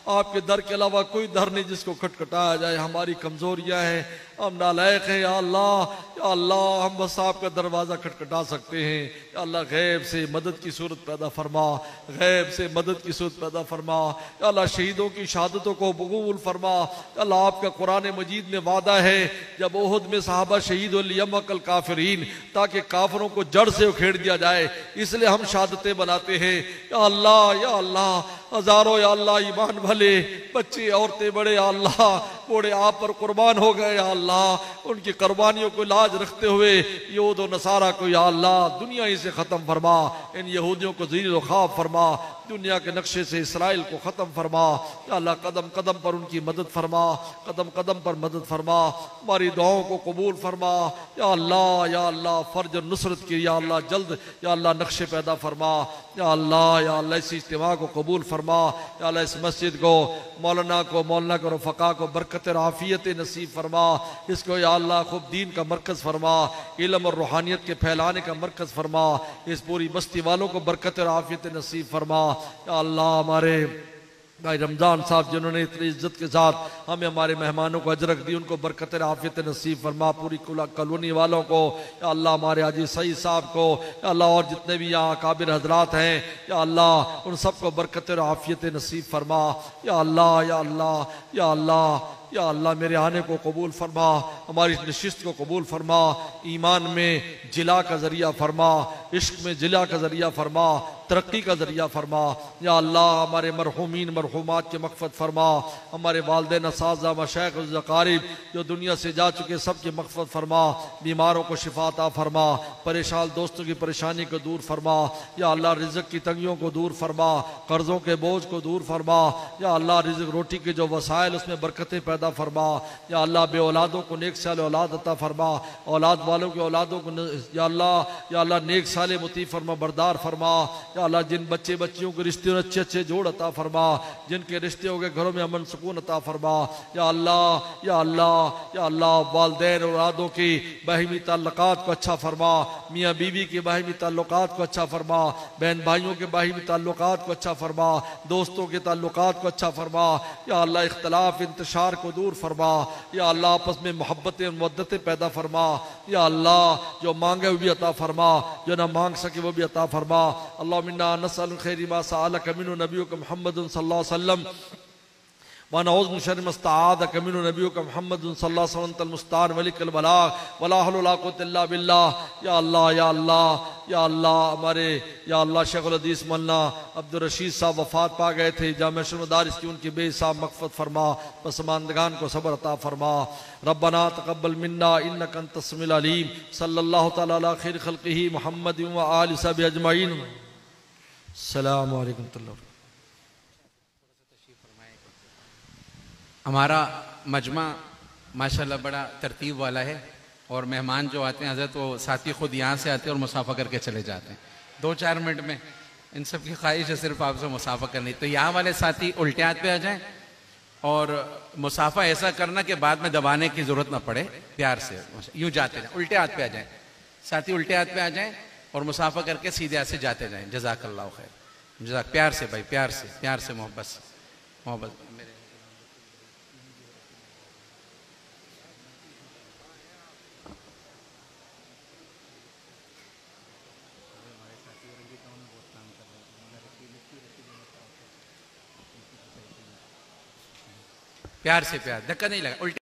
आपके दर के अलावा कोई दर नहीं जिसको खटखटाया जाए। हमारी कमज़ोरियाँ हैं, हम नालायक हैं। या अल्लाह हम बस आपका दरवाज़ा खटखटा सकते हैं। या अल्लाह गैब से मदद की सूरत पैदा फरमा, गैब से मदद की सूरत पैदा फरमा। या अल्लाह शहीदों की शहादतों को कबूल फरमा। अल्लाह आपका कुरान मजीद में वादा है, जब ओहद में सहाबा शहीद हो लियमकल काफिरीन, ताकि काफिरों को जड़ से उखेड़ दिया जाए, इसलिए हम शहादतें बनाते हैं। या अल्लाह हजारों या अल्लाह ईमान भले बच्चे औरतें बड़े या अल्लाह बूढ़े आप पर कुर्बान हो गए। या अल्लाह उनकी कुर्बानियों को लाज रखते हुए यहूद और नसारा को या अल्लाह दुनिया ही से ख़त्म फरमा, इन यहूदियों को ज़लील व ख़ाफ़ फरमा, दुनिया के नक्शे से इसराइल को ख़त्म फरमा। या अल्लाह कदम कदम पर उनकी मदद फरमा, कदम कदम पर मदद फरमा, हमारी दुआओं को कबूल फरमा। या अल्लाह फ़र्ज और नुसरत की या अल्लाह जल्द या अल्लाह नक्शे पैदा फरमा। या अल्लाह इस इज्तिमा को कबूल फरमा। या अल्लाह इस मस्जिद को, मौलाना को, रफ़क़ा को बरकत बरकत और आफियत नसीब फरमा। इसको या अल्लाह खूब दीन का मरकज़ फरमा, इल्म और रूहानियत के फैलाने का मरकज़ फरमा। इस पूरी बस्ती वालों को बरकत और आफियत नसीब फरमा। या अल्लाह हमारे भाई रमज़ान साहब जिन्होंने इतनी इज्जत के साथ हमें हमारे मेहमानों को अजरक दी, उनको बरकत आफियत नसीब फरमा। पूरी कॉलोनी वालों को या अल्लाह, हमारे हाजी सईद साहब को या अल्लाह, और जितने भी यहाँ काबिर हजरात हैं या अल्लाह, उन सबको बरकत आफियत नसीब फरमा। या अल्लाह या अल्लाह या अल्लाह या अल्लाह, मेरे आने को कबूल फरमा, हमारी नशिस्त को कबूल फरमा, ईमान में जिला का ज़रिया फरमा, इश्क में जिला का ज़रिया फरमा, तरक्की का ज़रिया फरमा। या अल्लाह, हमारे मरहूमीन मरहूमात के मग़फ़िरत फरमा, हमारे वालिदैन असातिज़ा मशाइख़ अक़ारिब जो दुनिया से जा चुके सब की मग़फ़िरत फरमा, बीमारों को शिफ़ा अता फरमा, परेशान दोस्तों की परेशानी को दूर फरमा। या अल्लाह, रिज़्क़ की तंगियों को दूर फरमा, कर्ज़ों के बोझ को दूर फरमा। या अल्लाह, रिज़्क़ रोटी के जो वसाइल उसमें बरकतें पैदा फरमा। या अल्लाह, बे औलादों को नेक साल औलाद अता फरमा, औलाद वालों की औलादों को या अल्लाह नेक साले मुती फरमा, बरदार फरमा। या अल्लाह, जिन बच्चे बच्चियों के रिश्ते अच्छे अच्छे जोड़ अता फरमा, जिनके रिश्ते हो गए घरों में अमन सुकून अता फरमा। या अल्लाह या अल्लाह या अल्लाह, वालिदैन और औलादों की बाहिमी ताल्लुकात को अच्छा फरमा, मियाँ बीवी के बाहिमी ताल्लुकात को अच्छा फरमा, बहन भाइयों के बाहिमी ताल्लुकात को अच्छा फरमा, दोस्तों के ताल्लुकात को अच्छा फरमा। या अल्लाह, इख्तलाफ इंतशार को दूर फरमा। या अल्लाह, आपस में मोहब्बतें और मुवद्दतें पैदा फरमा। या अल्लाह, जो मांगे वो भी अता फरमा, जो ना मांग सके वो भी अता फरमा। अल्लाह मिन्ना नसअलु खैरि मा सअलक मिन्हु नबियुक मुहम्मद सल्लल्लाहु अलैहि वसल्लम व नऊज़ु मिन शर्रि मा इस्तआज़क मिन्हु नबियुक मुहम्मद सल्लल्लाहु अलैहि वसल्लम अल मुस्तार मलिकल बलाग वला हौला वला कुव्वता इल्ला बिल्लाह। या अल्लाह या अल्लाह या अल्लाह, हमारे या अल्लाह शेखुल हदीस मौलाना अब्दुल रशीद साहब वफ़ात पा गए थे, जामिया मदारिस की उनकी बेहिसाब मग़फ़िरत फरमा, पसमानदगान को सब्र अता फरमा। रब्बना तक़ब्बल मिन्ना इन्नका अंतस समीउल अलीम। सल्लल्लाहु तआला अला खैरि खल्क़िही मुहम्मद व आलिहि व सहबिही अजमईन। अस्सलामु अलैकुम व रहमतुल्लाह। हमारा मजमा माशाल्लाह बड़ा तरतीब वाला है, और मेहमान जो आते हैं हज़रत, वो साथी खुद यहाँ से आते हैं और मुसाफ़ा करके चले जाते हैं 2-4 मिनट में। इन सब की ख्वाहिश है सिर्फ आपसे मुसाफ़ा करनी। तो यहाँ वाले साथी उल्टे हाथ पे आ जाएं, और मुसाफ़ा ऐसा करना कि बाद में दबाने की ज़रूरत ना पड़े, प्यार से यूँ जाते जाएँ, उल्टे हाथ पे आ जाएँ, साथी उल्टे हाथ पे आ जाएँ और मुसाफ़ा करके सीधे हाथ से जाते जाएँ। जज़ाकल्लाहु खैर, जज़ाक, प्यार से भाई, प्यार से मोहब्बत मेरे। प्यार से, प्यार, धक्का नहीं लगा, उल्टे